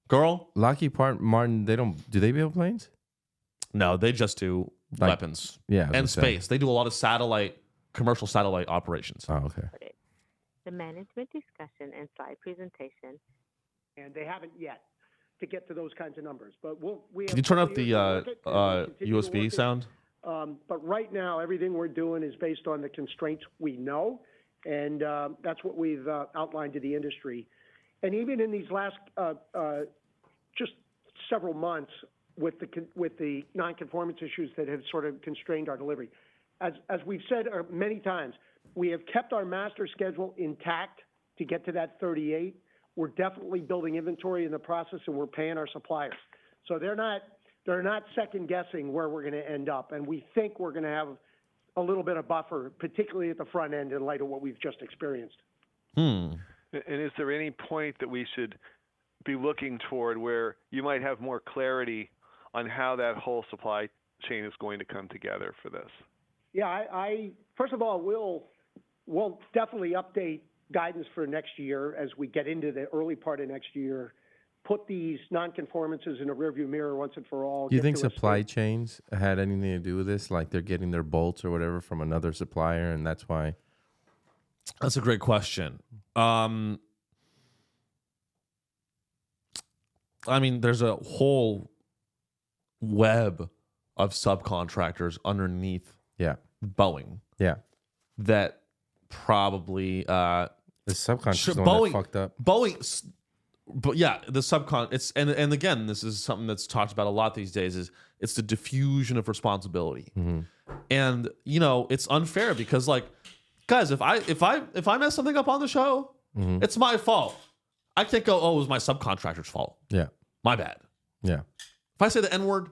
girl. Lockheed Martin, do they build planes? No, they just do Like, weapons. yeah, I was and gonna space. say. They do a lot of commercial satellite operations. Oh, okay. recorded. The management discussion and slide presentation. And they haven't yet to get to those kinds of numbers. But we Can you turn up the USB sound? But right now, everything we're doing is based on the constraints we know, and that's what we've outlined to the industry. And even in these last just several months, with the non-conformance issues that have sort of constrained our delivery, as we've said many times, we have kept our master schedule intact to get to that 38. We're definitely building inventory in the process, and we're paying our suppliers. So they're not second guessing where we're going to end up, and we think we're going to have a little bit of buffer, particularly at the front end, in light of what we've just experienced. And is there any point that we should be looking toward where you might have more clarity on how that whole supply chain is going to come together for this? Yeah, I first of all, we'll definitely update guidance for next year as we get into the early part of next year, put these non-conformances in a rearview mirror once and for all. Do you get think to a supply state- chains had anything to do with this? Like they're getting their bolts or whatever from another supplier, and that's why? That's a great question. I mean, there's a whole web of subcontractors underneath Yeah. Boeing Yeah. that probably The subcontractors Sure, the one Boeing- that fucked up. but yeah, the subcon. It's and again, this is something that's talked about a lot these days. Is it's the diffusion of responsibility, and you know it's unfair because like, guys, if I mess something up on the show, it's my fault. I can't go, oh, it was my subcontractor's fault. Yeah. My bad. Yeah. If I say the N word,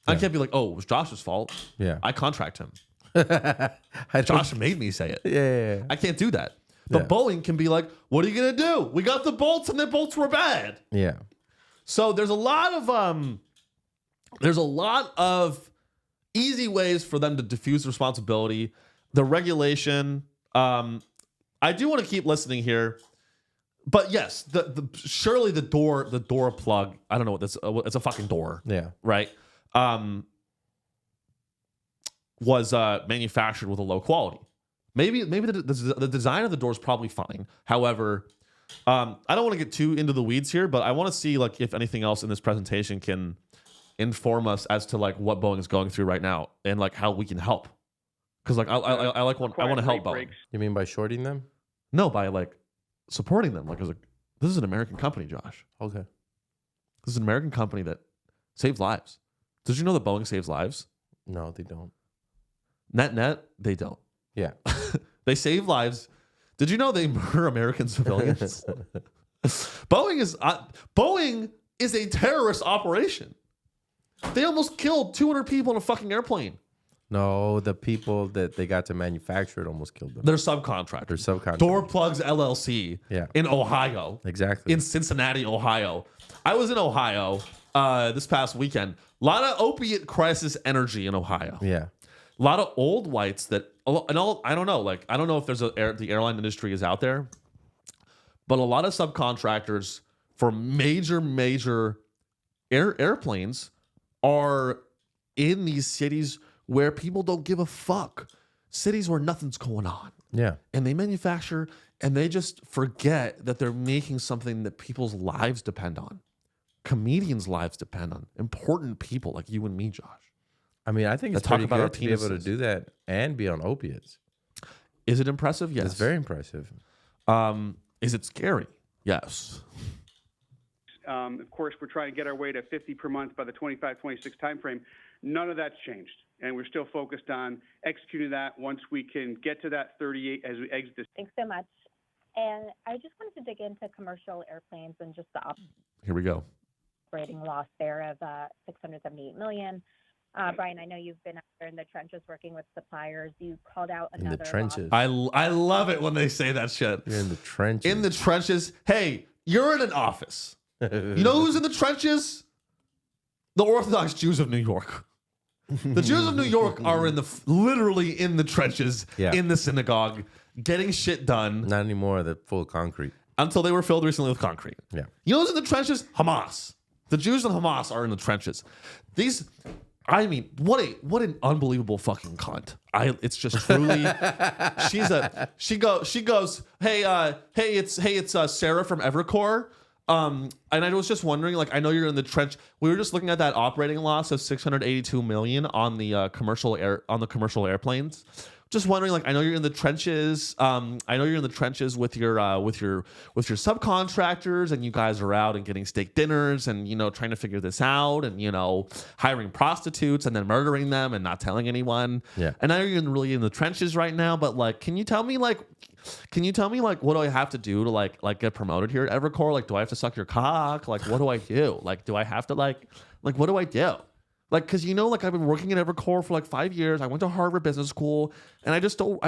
I can't be like, oh, it was Josh's fault. Yeah. I contract him. I don't- Josh made me say it. Yeah. I can't do that. But Yeah. Boeing can be like, what are you gonna do? We got the bolts and the bolts were bad. Yeah. So there's a lot of easy ways for them to diffuse responsibility. The regulation. I do want to keep listening here, but yes, surely the door plug. I don't know what this. It's a fucking door, Yeah. right? Was manufactured with a low quality. Maybe the design of the door is probably fine. However, I don't want to get too into the weeds here, but I want to see like if anything else in this presentation can inform us as to like what Boeing is going through right now and like how we can help. Because like I want to help Boeing. You mean by shorting them? No, by like supporting them. Like this is an American company, Josh. Okay. This is an American company that saves lives. Did you know that Boeing saves lives? No, they don't. Net, they don't. Yeah. They save lives. Did you know they murder American civilians? Boeing is a terrorist operation. They almost killed 200 people in a fucking airplane. No, the people that they got to manufacture it almost killed them. They're subcontractors. They're subcontractors. Door Plugs LLC Yeah. in Ohio. Exactly. In Cincinnati, Ohio. I was in Ohio this past weekend. A lot of opiate crisis energy in Ohio. Yeah. A lot of old whites that, I don't know, like, I don't know if the airline industry is out there, but a lot of subcontractors for major airplanes are in these cities where people don't give a fuck. Cities where nothing's going on. Yeah. And they manufacture and they just forget that they're making something that people's lives depend on. Comedians' lives depend on. Important people like you and me, Josh. I mean, I think it's talk pretty about our good to be able to penises. do that and be on opiates. Is it impressive? Yes. It's very impressive. Is it scary? Yes. Of course, we're trying to get our way to 50 per month by the 25-26 timeframe. None of that's changed, and we're still focused on executing that once we can get to that 38 as we exit this. Thanks so much. And I just wanted to dig into commercial airplanes and just the Here we go. operating loss there of $678 million. Brian, I know you've been out there in the trenches working with suppliers. You called out In another the trenches. I love it when they say that shit. You're in the trenches. In the trenches. Hey, you're in an office. You know who's in the trenches? The Orthodox Jews of New York. The Jews of New York are literally in the trenches, in the synagogue, getting shit done. Not anymore. They're full of concrete. Until they were filled recently with concrete. Yeah. You know who's in the trenches? Hamas. The Jews and Hamas are in the trenches. I mean, what an unbelievable fucking cunt. It's just truly. She goes. Hey, it's Sarah from Evercore. And I was just wondering, like, I know you're in the trench. We were just looking at that operating loss of $682 million on the commercial airplanes. Just wondering, like, I know you're in the trenches. I know you're in the trenches with your subcontractors, and you guys are out and getting steak dinners, and trying to figure this out, and hiring prostitutes and then murdering them and not telling anyone. Yeah. And I know you're really in the trenches right now, but like, can you tell me what do I have to do to like get promoted here at Evercore? Like, do I have to suck your cock? Like, what do I do? Like, do I have to like what do I do? Like, because I've been working at Evercore for like 5 years. I went to Harvard Business School, and I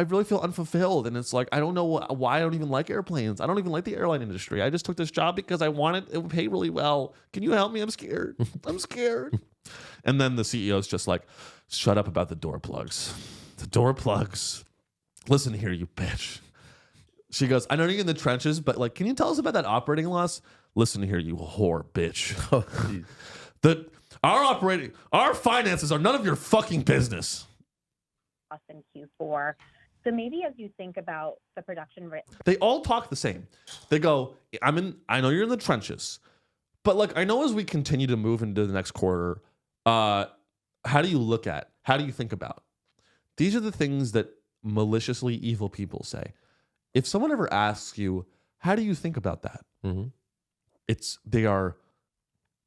really feel unfulfilled. And it's like, I don't know why I don't even like airplanes. I don't even like the airline industry. I just took this job because I wanted it would pay really well. Can you help me? I'm scared. I'm scared. And then the CEO's just like, shut up about the door plugs. The door plugs. Listen here, you bitch. She goes, I know you're in the trenches, but like, can you tell us about that operating loss? Listen here, you whore, bitch. Our finances are none of your fucking business. in Q4. So maybe as you think about the production rate, they all talk the same. They go, I know you're in the trenches, but like, I know as we continue to move into the next quarter, how do you think about? These are the things that maliciously evil people say. If someone ever asks you, how do you think about that? Mm-hmm. They are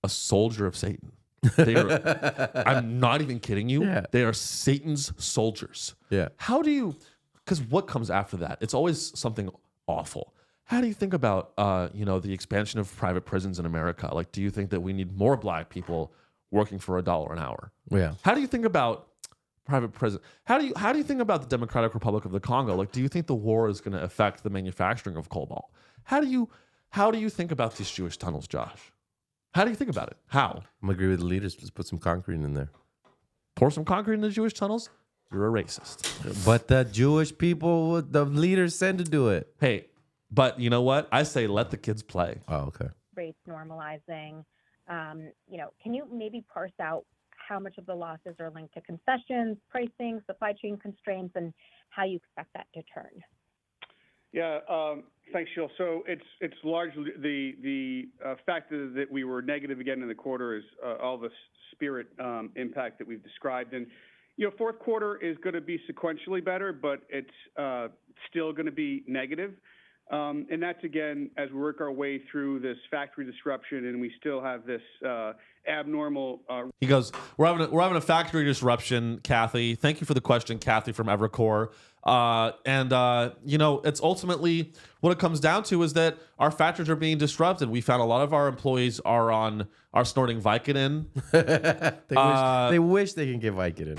a soldier of Satan. I'm not even kidding you. Yeah. They are Satan's soldiers. Yeah. Because what comes after that? It's always something awful. How do you think about, the expansion of private prisons in America? Like, do you think that we need more black people working for $1 an hour? Yeah. How do you think about private prison? How do you think about the Democratic Republic of the Congo? Like, do you think the war is going to affect the manufacturing of cobalt? How do you think about these Jewish tunnels, Josh? How do you think about it? How? I'm agree with the leaders. Just put some concrete in there. Pour some concrete in the Jewish tunnels? You're a racist. But the Jewish people, the leaders said to do it. Hey, but you know what? I say let the kids play. Oh, okay. rates normalizing, can you maybe parse out how much of the losses are linked to concessions, pricing, supply chain constraints, and how you expect that to turn? Yeah, thanks, Sheil. So it's largely the fact that we were negative again in the quarter is all the Spirit impact that we've described. And, fourth quarter is going to be sequentially better, but it's still going to be negative. And that's, again, as we work our way through this factory disruption and we still have this abnormal... He goes, we're having a factory disruption, Kathy. Thank you for the question, Kathy from Evercore. It's ultimately what it comes down to is that our factories are being disrupted. We found a lot of our employees are snorting Vicodin. They wish they can get Vicodin.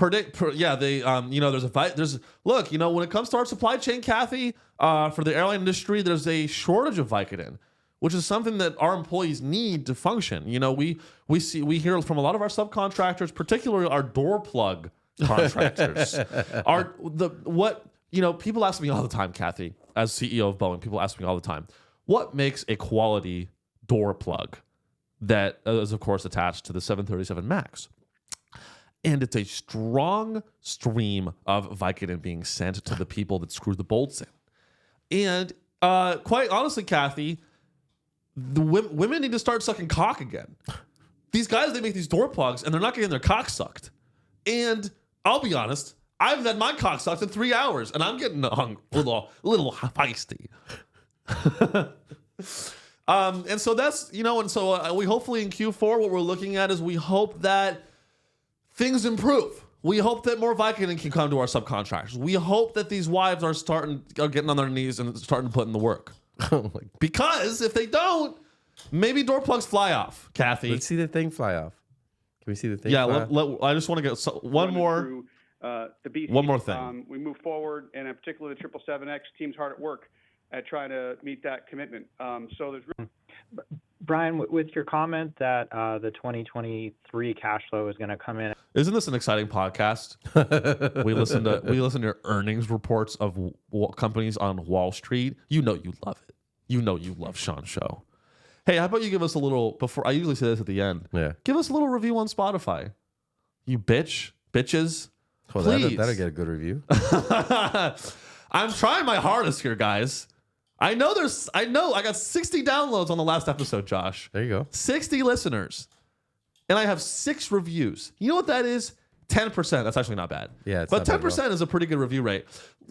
When it comes to our supply chain, Kathy, for the airline industry, there's a shortage of Vicodin, which is something that our employees need to function. We hear from a lot of our subcontractors, particularly our door plug contractors. People ask me all the time, Kathy, as CEO of Boeing, people ask me all the time, what makes a quality door plug that is, of course, attached to the 737 MAX? And it's a strong stream of Vicodin being sent to the people that screw the bolts in. And quite honestly, Kathy, the women need to start sucking cock again. These guys, they make these door plugs, and they're not getting their cock sucked. And I'll be honest, I haven't had my cock sucked in 3 hours, and I'm getting a little feisty. And so that's, and so we hopefully in Q4, what we're looking at is we hope that things improve. We hope that more Vicodin can come to our subcontractors. We hope that these wives are getting on their knees and starting to put in the work. Because if they don't, maybe door plugs fly off, Kathy. Let's see the thing fly off. Can we see the thing? Yeah, fly off? I just want to get one more. One more thing. We move forward, and in particular, the 777X team's hard at work at trying to meet that commitment. So there's. Brian, with your comment that the 2023 cash flow is going to come in. Isn't this an exciting podcast? we listen to earnings reports of companies on Wall Street. You know you love it. You know you love Sean's show. Hey, how about you give us a little, before I usually say this at the end. Yeah. Give us a little review on Spotify. You bitches. Well, please. that'll get a good review. I'm trying my hardest here, guys. I know I got 60 downloads on the last episode, Josh. There you go. 60 listeners. And I have 6 reviews. You know what that is? 10%. That's actually not bad. Yeah, but 10% is a pretty good review rate.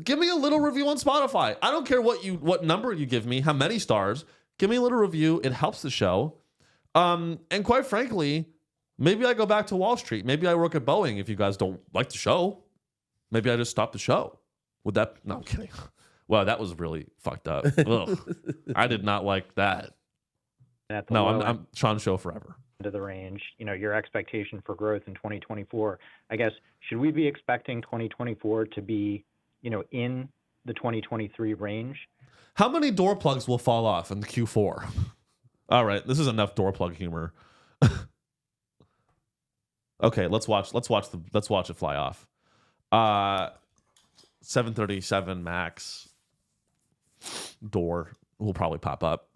Give me a little review on Spotify. I don't care what number you give me, how many stars. Give me a little review. It helps the show. And quite frankly, maybe I go back to Wall Street. Maybe I work at Boeing if you guys don't like the show. Maybe I just stop the show. Would that? No, I'm kidding. Wow, that was really fucked up. Ugh. I did not like that. No, I'm Sean's show forever. Into the range, your expectation for growth in 2024. I guess, should we be expecting 2024 to be, in the 2023 range? How many door plugs will fall off in the Q4? All right, this is enough door plug humor. Okay, let's watch it fly off. 737 MAX door will probably pop up.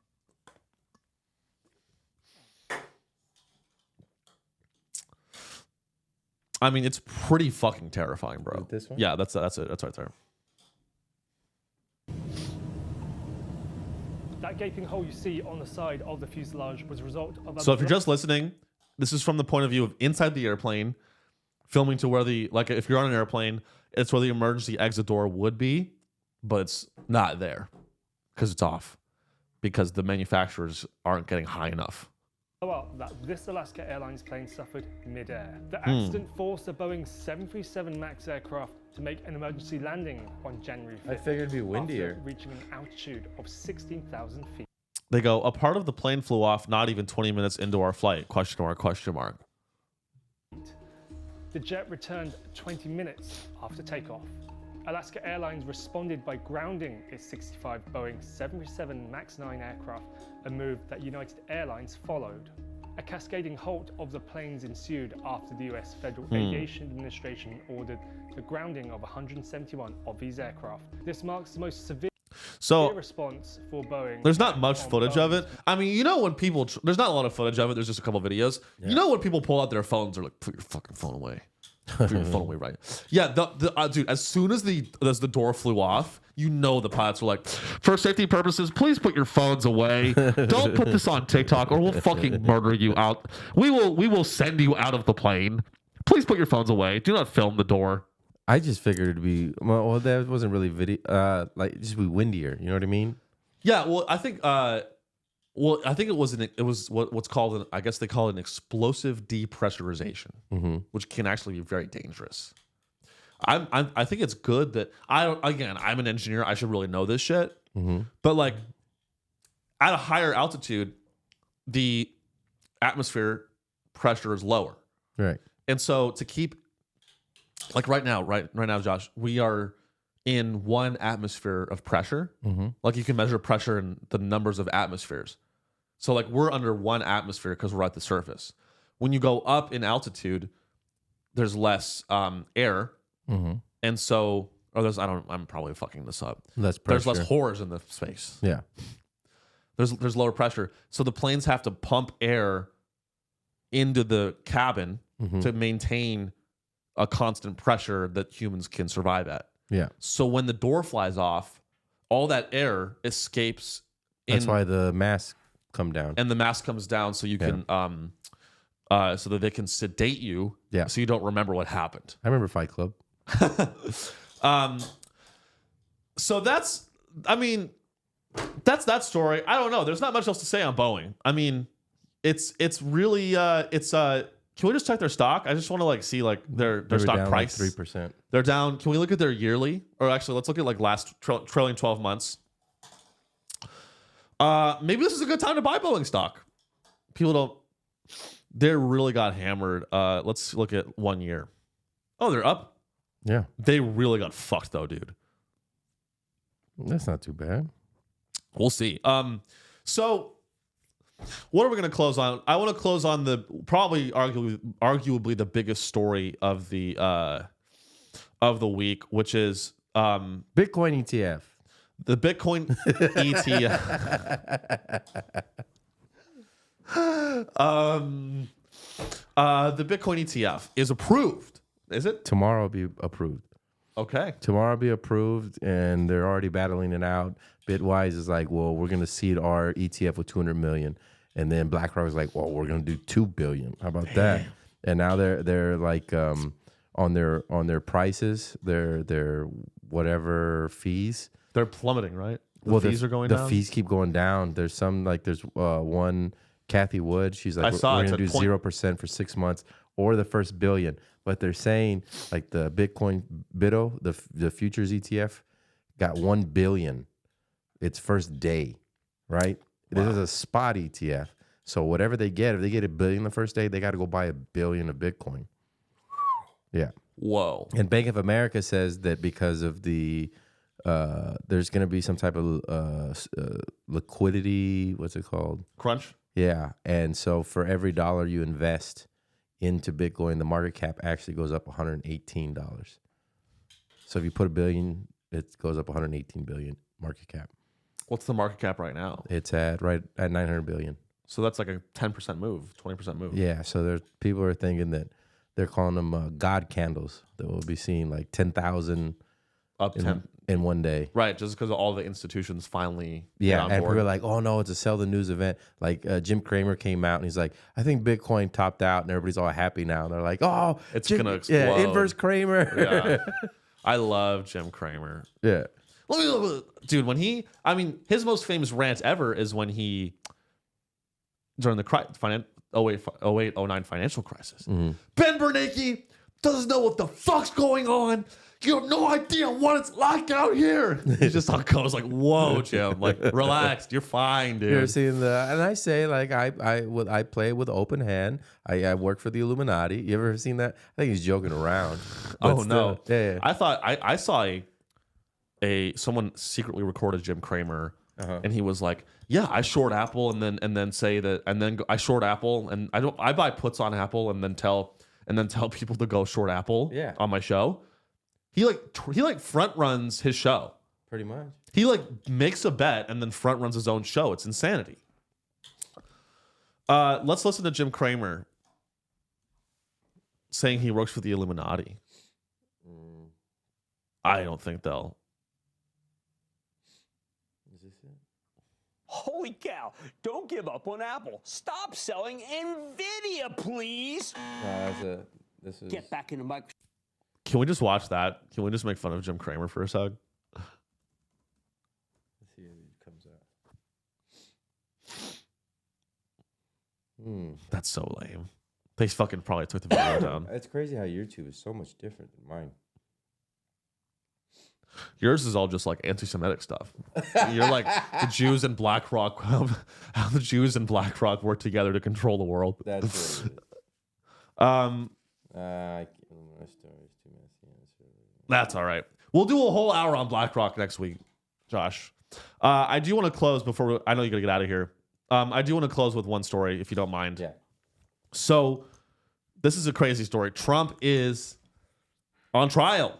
I mean, it's pretty fucking terrifying, bro. This one? Yeah, that's it. That's right there. That gaping hole you see on the side of the fuselage was a result of... So if you're just listening, this is from the point of view of inside the airplane, filming to where if you're on an airplane, it's where the emergency exit door would be, but it's not there because it's off because the manufacturers aren't getting high enough. That this Alaska Airlines plane suffered mid-air. The accident forced the Boeing 737 MAX aircraft to make an emergency landing on January 5th. I figured it'd be windier. After reaching an altitude of 16,000 feet. They go, a part of the plane flew off not even 20 minutes into our flight, question mark. The jet returned 20 minutes after takeoff. Alaska Airlines responded by grounding its 65 Boeing 737 MAX 9 aircraft, a move that United Airlines followed. A cascading halt of the planes ensued after the US Federal Aviation Administration ordered the grounding of 171 of these aircraft. This marks the most severe response for Boeing. There's not much footage of it. I mean, when people, there's not a lot of footage of it. There's just a couple videos. Yeah. When people pull out their phones, they're like, put your fucking phone away. Put your phone away, right? Yeah, dude, as soon as the door flew off, the pilots were like, for safety purposes, please put your phones away. Don't put this on TikTok or we'll fucking murder you out. We will send you out of the plane. Please put your phones away. Do not film the door. I just figured it'd be that wasn't really video. Just be windier. You know what I mean? Yeah. Well, I think it was what's called I guess they call it an explosive depressurization, which can actually be very dangerous. I think it's good that I'm an engineer. I should really know this shit. But like at a higher altitude, the atmosphere pressure is lower. Right. And so to keep right now, Josh, we are in one atmosphere of pressure. Like you can measure pressure in the numbers of atmospheres. So like we're under one atmosphere because we're at the surface. When you go up in altitude, there's less air. And so, I'm probably fucking this up. There's less whores in the space. Yeah. There's lower pressure. So the planes have to pump air into the cabin to maintain a constant pressure that humans can survive at. Yeah. So when the door flies off, all that air escapes. That's why the masks come down. And the mask comes down so you can so that they can sedate you so you don't remember what happened. I remember Fight Club. So that's that story. I don't know. There's not much else to say on Boeing. I mean, it's really can we just check their stock? I just want to like see like their stock down price. like 3%. They're down. Can we look at their yearly? Or actually, let's look at like last trailing 12 months. Maybe this is a good time to buy Boeing stock. People don't. They really got hammered. Let's look at 1 year. Oh, they're up. Yeah. They really got fucked though, dude. That's not too bad. We'll see. So what are we going to close on? I want to close on the probably arguably the biggest story of the week, which is Bitcoin ETF. The Bitcoin ETF. The Bitcoin ETF is approved. Is it? Tomorrow will be approved. Okay. Tomorrow will be approved, and they're already battling it out. Bitwise is like, well, we're going to seed our ETF with 200 million. And then BlackRock is like, well, we're going to do 2 billion. How about that? And now they're like on their prices, their whatever fees. They're plummeting, right? The fees are going down. The fees keep going down. There's some like there's one Kathy Wood. She's like, we're going to do 0% for 6 months or the first billion. But they're saying like the Bitcoin BITO, the futures ETF, got 1 billion its first day, right? Wow. This is a spot ETF. So whatever they get, if they get $1 billion the first day, they got to go buy $1 billion of Bitcoin. Yeah. Whoa. And Bank of America says that because of the there's going to be some type of liquidity, what's it called? Crunch? Yeah. And so for every dollar you invest into Bitcoin, the market cap actually goes up $118. So if you put $1 billion, it goes up 118 billion market cap. What's the market cap right now? It's right at 900 billion. So that's like a 10% move, 20% move. Yeah. So people are thinking that they're calling them God candles that we'll be seeing like 10,000 up in 1 day. Right. Just because all the institutions finally yeah. on And board. people are like, oh no, it's a sell the news event. Like Jim Cramer came out and he's like, I think Bitcoin topped out and everybody's all happy now. And they're like, oh, it's going to explode. Yeah. Inverse Cramer. Yeah. I love Jim Cramer. Yeah. Dude, when his most famous rant ever is when during the 08-09 financial crisis. Mm-hmm. Ben Bernanke doesn't know what the fuck's going on. You have no idea what it's like out here. He just goes like, whoa, Jim, like, relax, you're fine, dude. You're seeing and I say, like, I play with open hand. I work for the Illuminati. You ever seen that? I think he's joking around. Oh, no. Yeah. I thought, I saw someone secretly recorded Jim Cramer, and he was like, yeah, I short Apple and then say that, and then I short Apple, and I buy puts on Apple and then tell people to go short Apple on my show. He front runs his show. Pretty much. He makes a bet and then front runs his own show. It's insanity. Let's listen to Jim Cramer saying he works for the Illuminati. I don't think they'll. Is this it? Holy cow, don't give up on Apple. Stop selling NVIDIA, please. This is. Get back into Microsoft. Can we just watch that? Can we just make fun of Jim Cramer for a sec? Let's see if it comes out. That's so lame. They fucking probably took the video down. It's crazy how YouTube is so much different than mine. Yours is all just like anti-Semitic stuff. You're like the Jews and BlackRock, how the Jews and BlackRock work together to control the world. That's what it is. That's all right. We'll do a whole hour on BlackRock next week, Josh. I do want to close before I know you got to get out of here. I do want to close with one story, if you don't mind. Yeah. So this is a crazy story. Trump is on trial.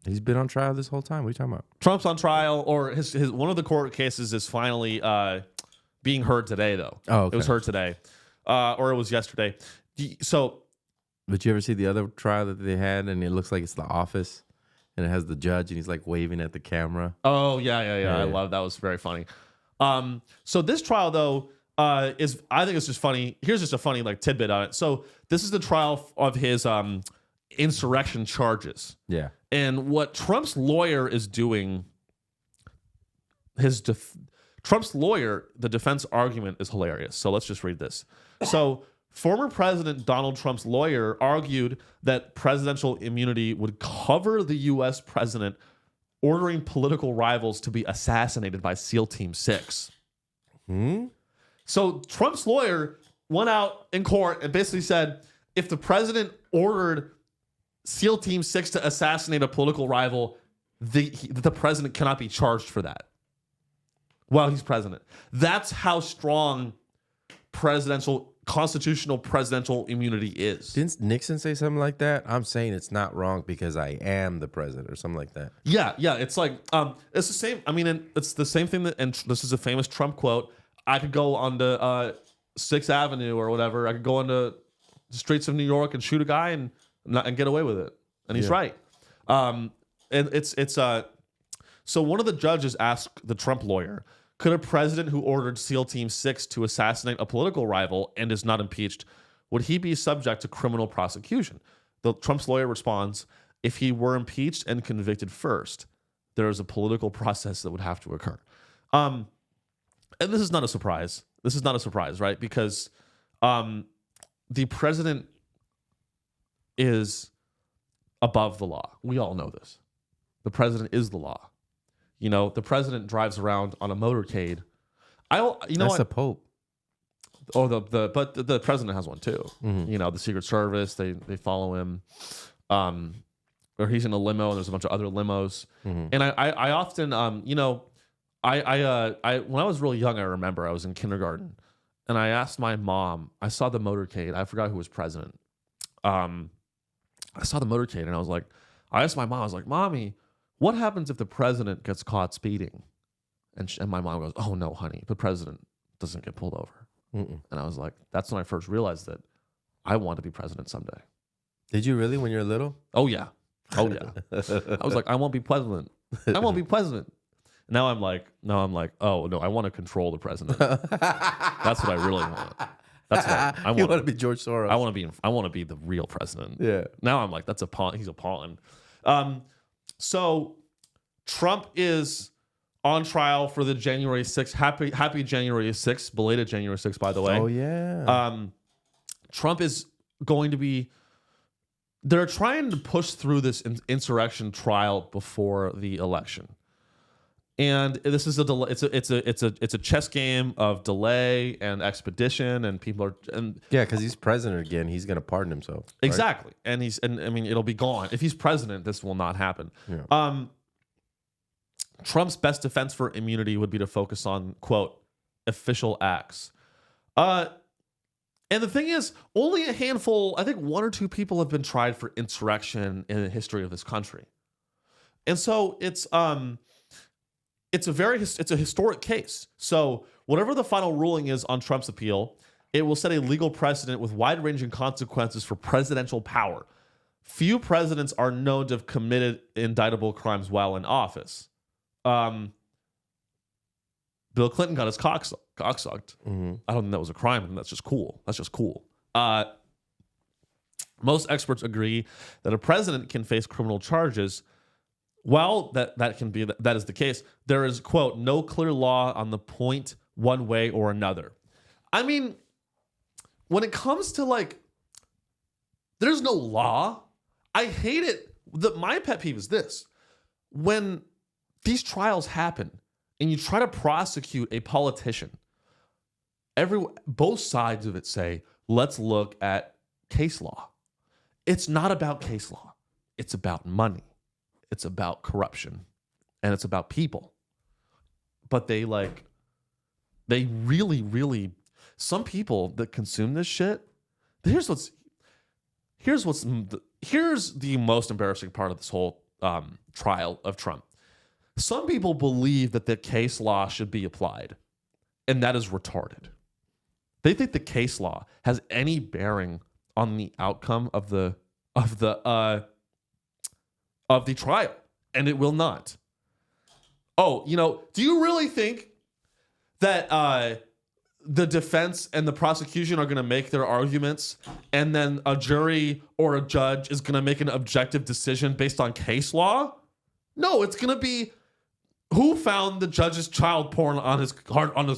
He's been on trial this whole time. What are you talking about? Trump's on trial, or his one of the court cases is finally being heard today, though. Oh, okay. It was heard today, or it was yesterday. So, but you ever see the other trial that they had, and it looks like it's The Office, and it has the judge, and he's like waving at the camera. Oh yeah. I love that. Was very funny. So this trial though I think it's just funny. Here's just a funny like tidbit on it. So this is the trial of his insurrection charges. Yeah. And what Trump's lawyer is doing, Trump's lawyer, the defense argument is hilarious. So let's just read this. So former President Donald Trump's lawyer argued that presidential immunity would cover the U.S. president ordering political rivals to be assassinated by SEAL Team 6. So Trump's lawyer went out in court and basically said, if the president ordered SEAL Team 6 to assassinate a political rival, the president cannot be charged for that while he's president. That's how strong constitutional presidential immunity is. Didn't Nixon say something like that? I'm saying it's not wrong because I am the president or something like that. Yeah. It's like it's the same. I mean, it's the same thing that, and this is a famous Trump quote. I could go on to 6th Avenue or whatever. I could go on to the streets of New York and shoot a guy and get away with it. And he's right. And so one of the judges asked the Trump lawyer, could a president who ordered SEAL Team 6 to assassinate a political rival and is not impeached, would he be subject to criminal prosecution? The Trump's lawyer responds, if he were impeached and convicted first, there is a political process that would have to occur. And this is not a surprise. This is not a surprise, right? Because the president is above the law. We all know this. The president is the law. You know, the president drives around on a motorcade. That's the Pope. Oh, but the president has one too. Mm-hmm. You know, the Secret Service, they follow him. Or he's in a limo and there's a bunch of other limos. Mm-hmm. And I often when I was really young, I remember I was in kindergarten and I asked my mom, I saw the motorcade. I forgot who was president. I saw the motorcade and I asked my mom, I was like, Mommy, what happens if the president gets caught speeding? And my mom goes, oh no, honey, the president doesn't get pulled over. Mm-mm. And I was like, that's when I first realized that I want to be president someday. Did you really when you were little? Oh yeah. I was like, I won't be president. I won't be president. Now I'm like, oh no, I want to control the president. That's what I really want. That's what I want. You want to be George Soros. I want to be the real president. Yeah. Now I'm like, that's a pawn. He's a pawn. So Trump is on trial for the January 6th. Happy January 6th. Belated January 6th, by the way. Oh yeah. Trump is going to be. They're trying to push through this insurrection trial before the election. And this is a delay. It's a chess game of delay and expedition, and people are because he's president again. He's going to pardon himself. Right? Exactly, and I mean it'll be gone if he's president. This will not happen. Yeah. Trump's best defense for immunity would be to focus on quote official acts. And the thing is, only a handful, I think 1 or 2 people have been tried for insurrection in the history of this country, and so it's a historic case. So whatever the final ruling is on Trump's appeal, it will set a legal precedent with wide-ranging consequences for presidential power. Few presidents are known to have committed indictable crimes while in office. Bill Clinton got his cock sucked. Mm-hmm. I don't think that was a crime. I think that's just cool. That's just cool. Most experts agree that a president can face criminal charges. While that is the case, there is, quote, no clear law on the point one way or another. I mean, when it comes to there's no law. I hate it. My pet peeve is this. When these trials happen and you try to prosecute a politician, both sides of it say, let's look at case law. It's not about case law. It's about money. It's about corruption. And it's about people. But they really, really, some people that consume this shit, here's the most embarrassing part of this whole trial of Trump. Some people believe that the case law should be applied. and that is retarded. They think the case law has any bearing on the outcome of the trial, and it will not. Oh, do you really think that the defense and the prosecution are going to make their arguments, and then a jury or a judge is going to make an objective decision based on case law? No, it's going to be who found the judge's child porn on his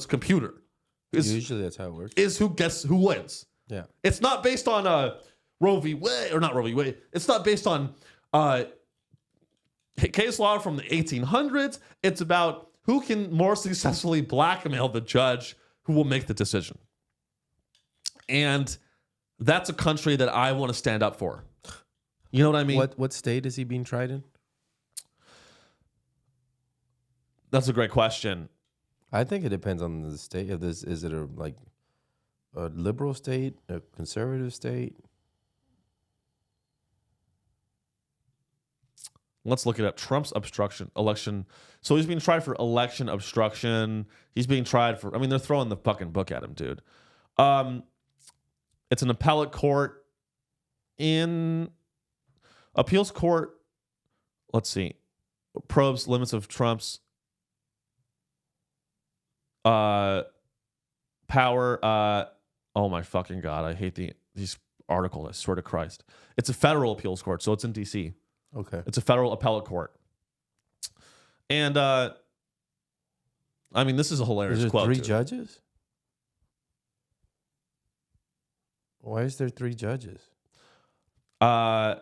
computer. Usually that's how it works. Is who wins. Yeah. It's not based on Roe v. Wade, or not Roe v. Wade. It's not based on case law from the 1800s. It's about who can more successfully blackmail the judge who will make the decision. And that's a country that I want to stand up for. You know what I mean? What state is he being tried in? That's a great question. I think it depends on the state. Is it a liberal state, a conservative state? Let's look it up. Trump's election. So he's being tried for election obstruction. He's being tried for, they're throwing the fucking book at him, dude. It's an appellate court in appeals court. Let's see. Probes limits of Trump's power. Oh my fucking God. I hate these articles. I swear to Christ. It's a federal appeals court, so it's in DC. Okay. It's a federal appellate court. And this is a hilarious quote. Three judges? Why is there 3 judges? I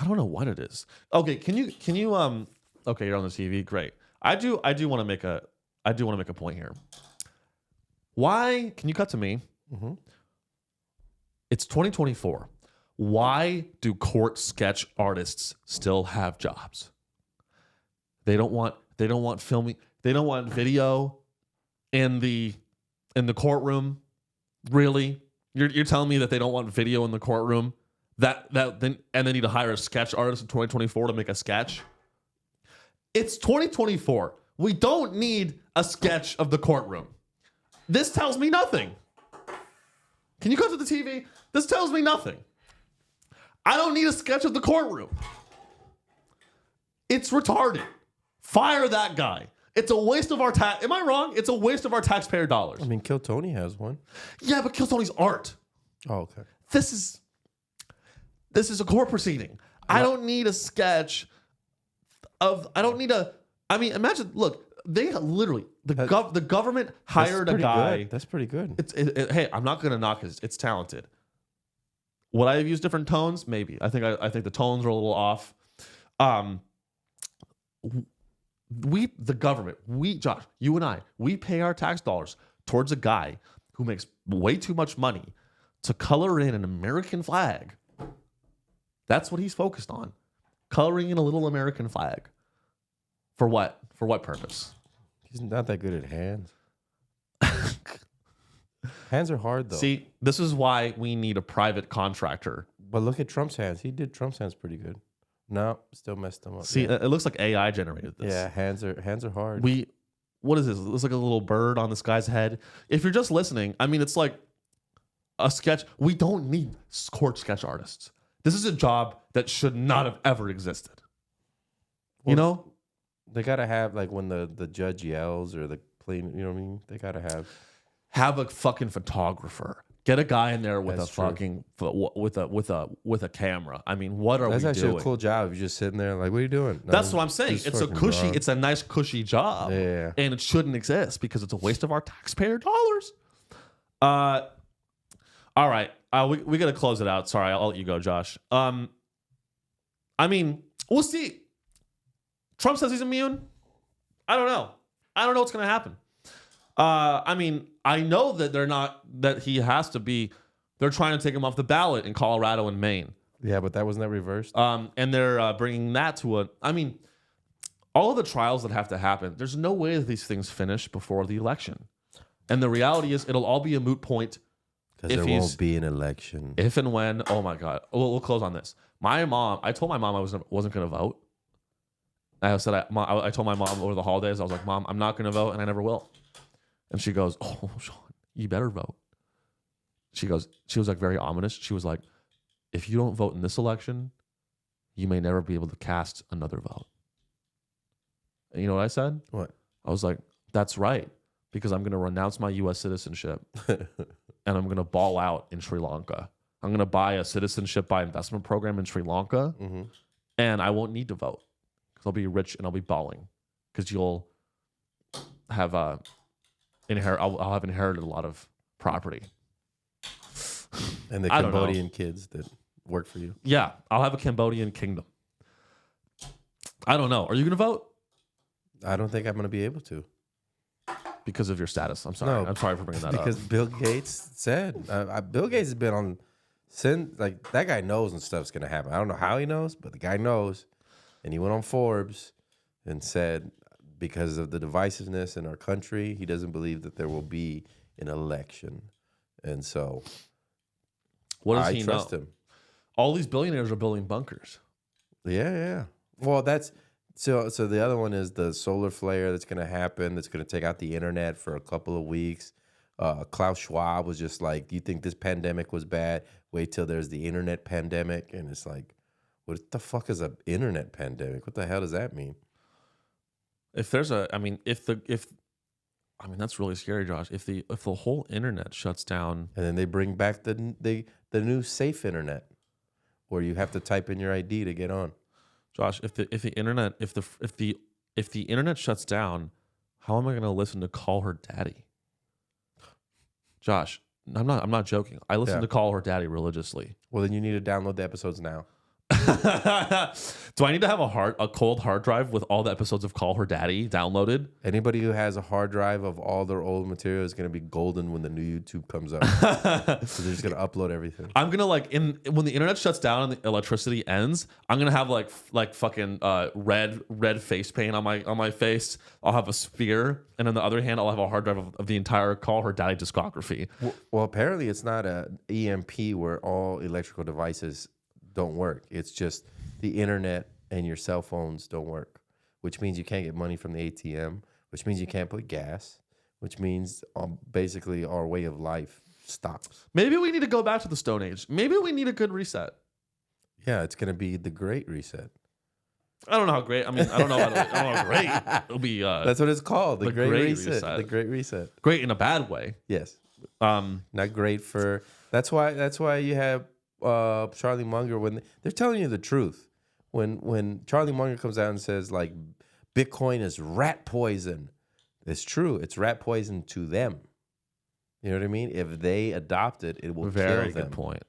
don't know what it is. Okay, can you okay, you're on the TV. Great. I do want to make a point here. Why, can you cut to me? Mm-hmm. It's 2024. Why do court sketch artists still have jobs? They don't want filming. They don't want video in the courtroom. Really? You're telling me that they don't want video in the courtroom? Then they need to hire a sketch artist in 2024 to make a sketch? It's 2024. We don't need a sketch of the courtroom. This tells me nothing. Can you go to the TV? This tells me nothing. I don't need a sketch of the courtroom. It's retarded. Fire that guy. It's a waste of our tax. Am I wrong? It's a waste of our taxpayer dollars. Kill Tony has one. Yeah, but Kill Tony's art. Oh, okay. This is a court proceeding. I don't need a sketch of. I don't need a. Imagine. Look, they literally the government hired a guy. Good. That's pretty good. Hey, I'm not gonna knock it. It's talented. Would I have used different tones? Maybe. I think the tones are a little off. The government, Josh, you and I, we pay our tax dollars towards a guy who makes way too much money to color in an American flag. That's what he's focused on. Coloring in a little American flag. For what? For what purpose? He's not that good at hands. Hands are hard, though. See, this is why we need a private contractor. But look at Trump's hands. He did Trump's hands pretty good. No, still messed them up. See, it looks like AI generated this. Yeah, hands are hard. What is this? It looks like a little bird on this guy's head. If you're just listening, it's like a sketch. We don't need court sketch artists. This is a job that should not have ever existed. Well, they gotta have, like, when the judge yells or the plane. You know what I mean? They gotta have a fucking photographer. Get a guy in there with That's a true. fucking with a camera. What are That's we actually doing? a cool job. You're just sitting there like, what are you doing? No, That's what I'm saying. just It's a fucking cushy. draw. It's a nice cushy job. Yeah. And it shouldn't exist because it's a waste of our taxpayer dollars. All right. We got to close it out. Sorry, I'll let you go, Josh. We'll see. Trump says he's immune. I don't know what's going to happen. I know that he has to be. They're trying to take him off the ballot in Colorado and Maine. Yeah, but that wasn't that reversed. And they're bringing that to all of the trials that have to happen. There's no way that these things finish before the election. And the reality is, it'll all be a moot point. Because there won't be an election. If and when, oh my God. We'll close on this. I told my mom I wasn't going to vote. I said, I told my mom over the holidays, I was like, Mom, I'm not going to vote and I never will. And she goes, oh, Sean, you better vote. She was like very ominous. She was like, if you don't vote in this election, you may never be able to cast another vote. And you know what I said? What? I was like, that's right, because I'm going to renounce my U.S. citizenship and I'm going to ball out in Sri Lanka. I'm going to buy a citizenship by investment program in Sri Lanka, and I won't need to vote because I'll be rich and I'll be balling because you'll have I'll have inherited a lot of property. And the Cambodian kids that work for you. Yeah, I'll have a Cambodian kingdom. I don't know. Are you going to vote? I don't think I'm going to be able to. Because of your status. I'm sorry. No, I'm sorry for bringing that because up. Bill Gates said, Bill Gates has been on, like, that guy knows and stuff's going to happen. I don't know how he knows, but the guy knows. And he went on Forbes and said, because of the divisiveness in our country, he doesn't believe that there will be an election. And so What does I he trust know? him. All these billionaires are building bunkers. Yeah. Well, that's so the other one is the solar flare that's going to happen. That's going to take out the internet for a couple of weeks. Klaus Schwab was just like, "Do you think this pandemic was bad? Wait till there's the internet pandemic." And it's like, what the fuck is an internet pandemic? What the hell does that mean? If there's that's really scary, Josh. If the whole internet shuts down, and then they bring back the new safe internet, where you have to type in your ID to get on. Josh, if the internet shuts down, how am I going to listen to Call Her Daddy? Josh, I'm not joking. I listen to Call Her Daddy religiously. Well, then you need to download the episodes now. Do I need to have a cold hard drive with all the episodes of Call Her Daddy downloaded? Anybody who has a hard drive of all their old material is going to be golden when the new YouTube comes up. So they're just going to upload everything. I'm gonna when the internet shuts down and the electricity ends, I'm gonna have like fucking red face paint on my face. I'll have a spear, and on the other hand, I'll have a hard drive of the entire Call Her Daddy discography. Well, apparently it's not a EMP where all electrical devices don't work. It's just the internet and your cell phones don't work, which means you can't get money from the ATM, which means you can't put gas, which means basically our way of life stops. Maybe we need to go back to the Stone Age. Maybe we need a good reset. Yeah, it's going to be the Great Reset. I don't know how great. I mean, I don't know how great it'll be. That's what it's called. The Great Reset. The Great Reset. Great in a bad way. Yes. Not great for. That's why you have Charlie Munger when they're telling you the truth. When Charlie Munger comes out and says like Bitcoin is rat poison, it's true. It's rat poison to them. You know what I mean? If they adopt it, it will kill them. Very good point.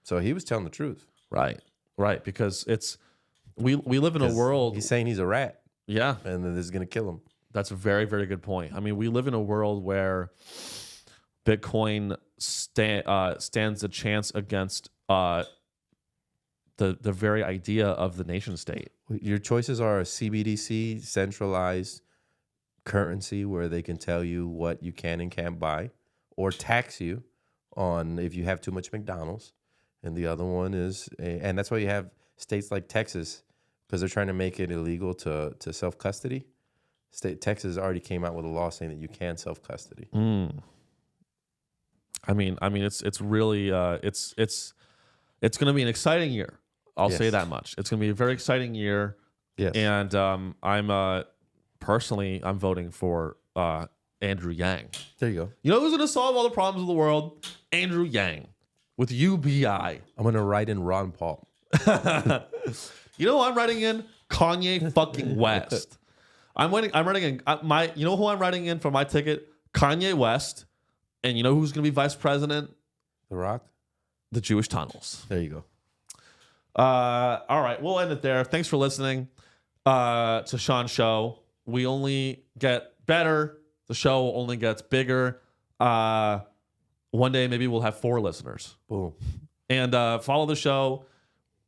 So he was telling the truth. Right. Because it's we live in a world. He's saying he's a rat. Yeah. And then this is going to kill him. That's a very, very good point. I mean, we live in a world where Bitcoin stands a chance against the very idea of the nation state. Your choices are a CBDC, centralized currency where they can tell you what you can and can't buy, or tax you on if you have too much McDonald's. And the other one is, and that's why you have states like Texas, because they're trying to make it illegal to self-custody. Texas already came out with a law saying that you can self-custody. I mean, it's really it's going to be an exciting year. I'll say that much. It's going to be a very exciting year. Yes. And I'm personally voting for Andrew Yang. There you go. You know who's going to solve all the problems of the world? Andrew Yang with UBI. I'm going to write in Ron Paul. You know who I'm writing in? Kanye fucking West. I'm writing in you know who I'm writing in for my ticket? Kanye West. And you know who's going to be vice president? The Rock? The Jewish tunnels. There you go. All right, we'll end it there. Thanks for listening to Sean's show. We only get better. The show only gets bigger. One day, maybe we'll have 4 listeners. Boom. And follow the show.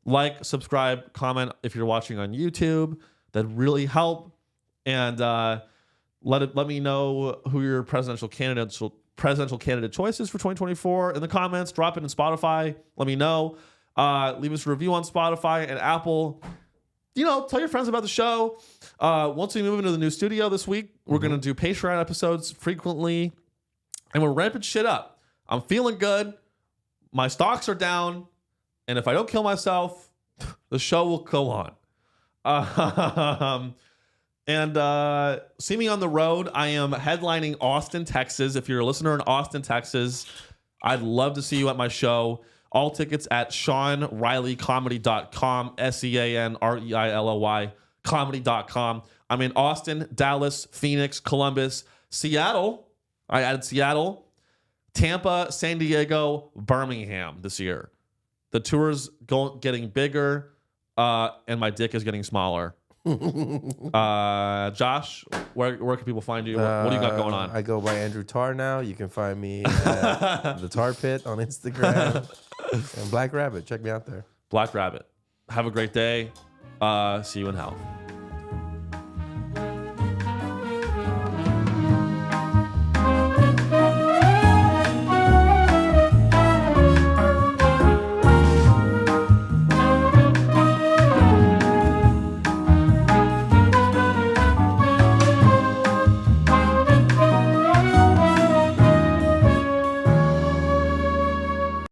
Like, subscribe, comment if you're watching on YouTube. That'd really help. And let me know who your presidential candidate choice is for 2024 in the comments. Drop it in Spotify. Let me know. Leave us a review on Spotify and Apple. tell your friends about the show. Once we move into the new studio this week, we're going to do Patreon episodes frequently, and we're ramping shit up. I'm feeling good. My stocks are down, and if I don't kill myself, the show will go on. And see me on the road. I am headlining Austin, Texas. If you're a listener in Austin, Texas, I'd love to see you at my show. All tickets at seanreillycomedy.com, SeanReilly comedy.com. I'm in Austin, Dallas, Phoenix, Columbus, Seattle. I added Seattle, Tampa, San Diego, Birmingham this year. The tour's getting bigger, and my dick is getting smaller. Josh, where can people find you? What do you got going on? I go by Andrew Tar now. You can find me at the Tar Pit on Instagram. And Black Rabbit. Check me out there. Black Rabbit. Have a great day. See you in hell.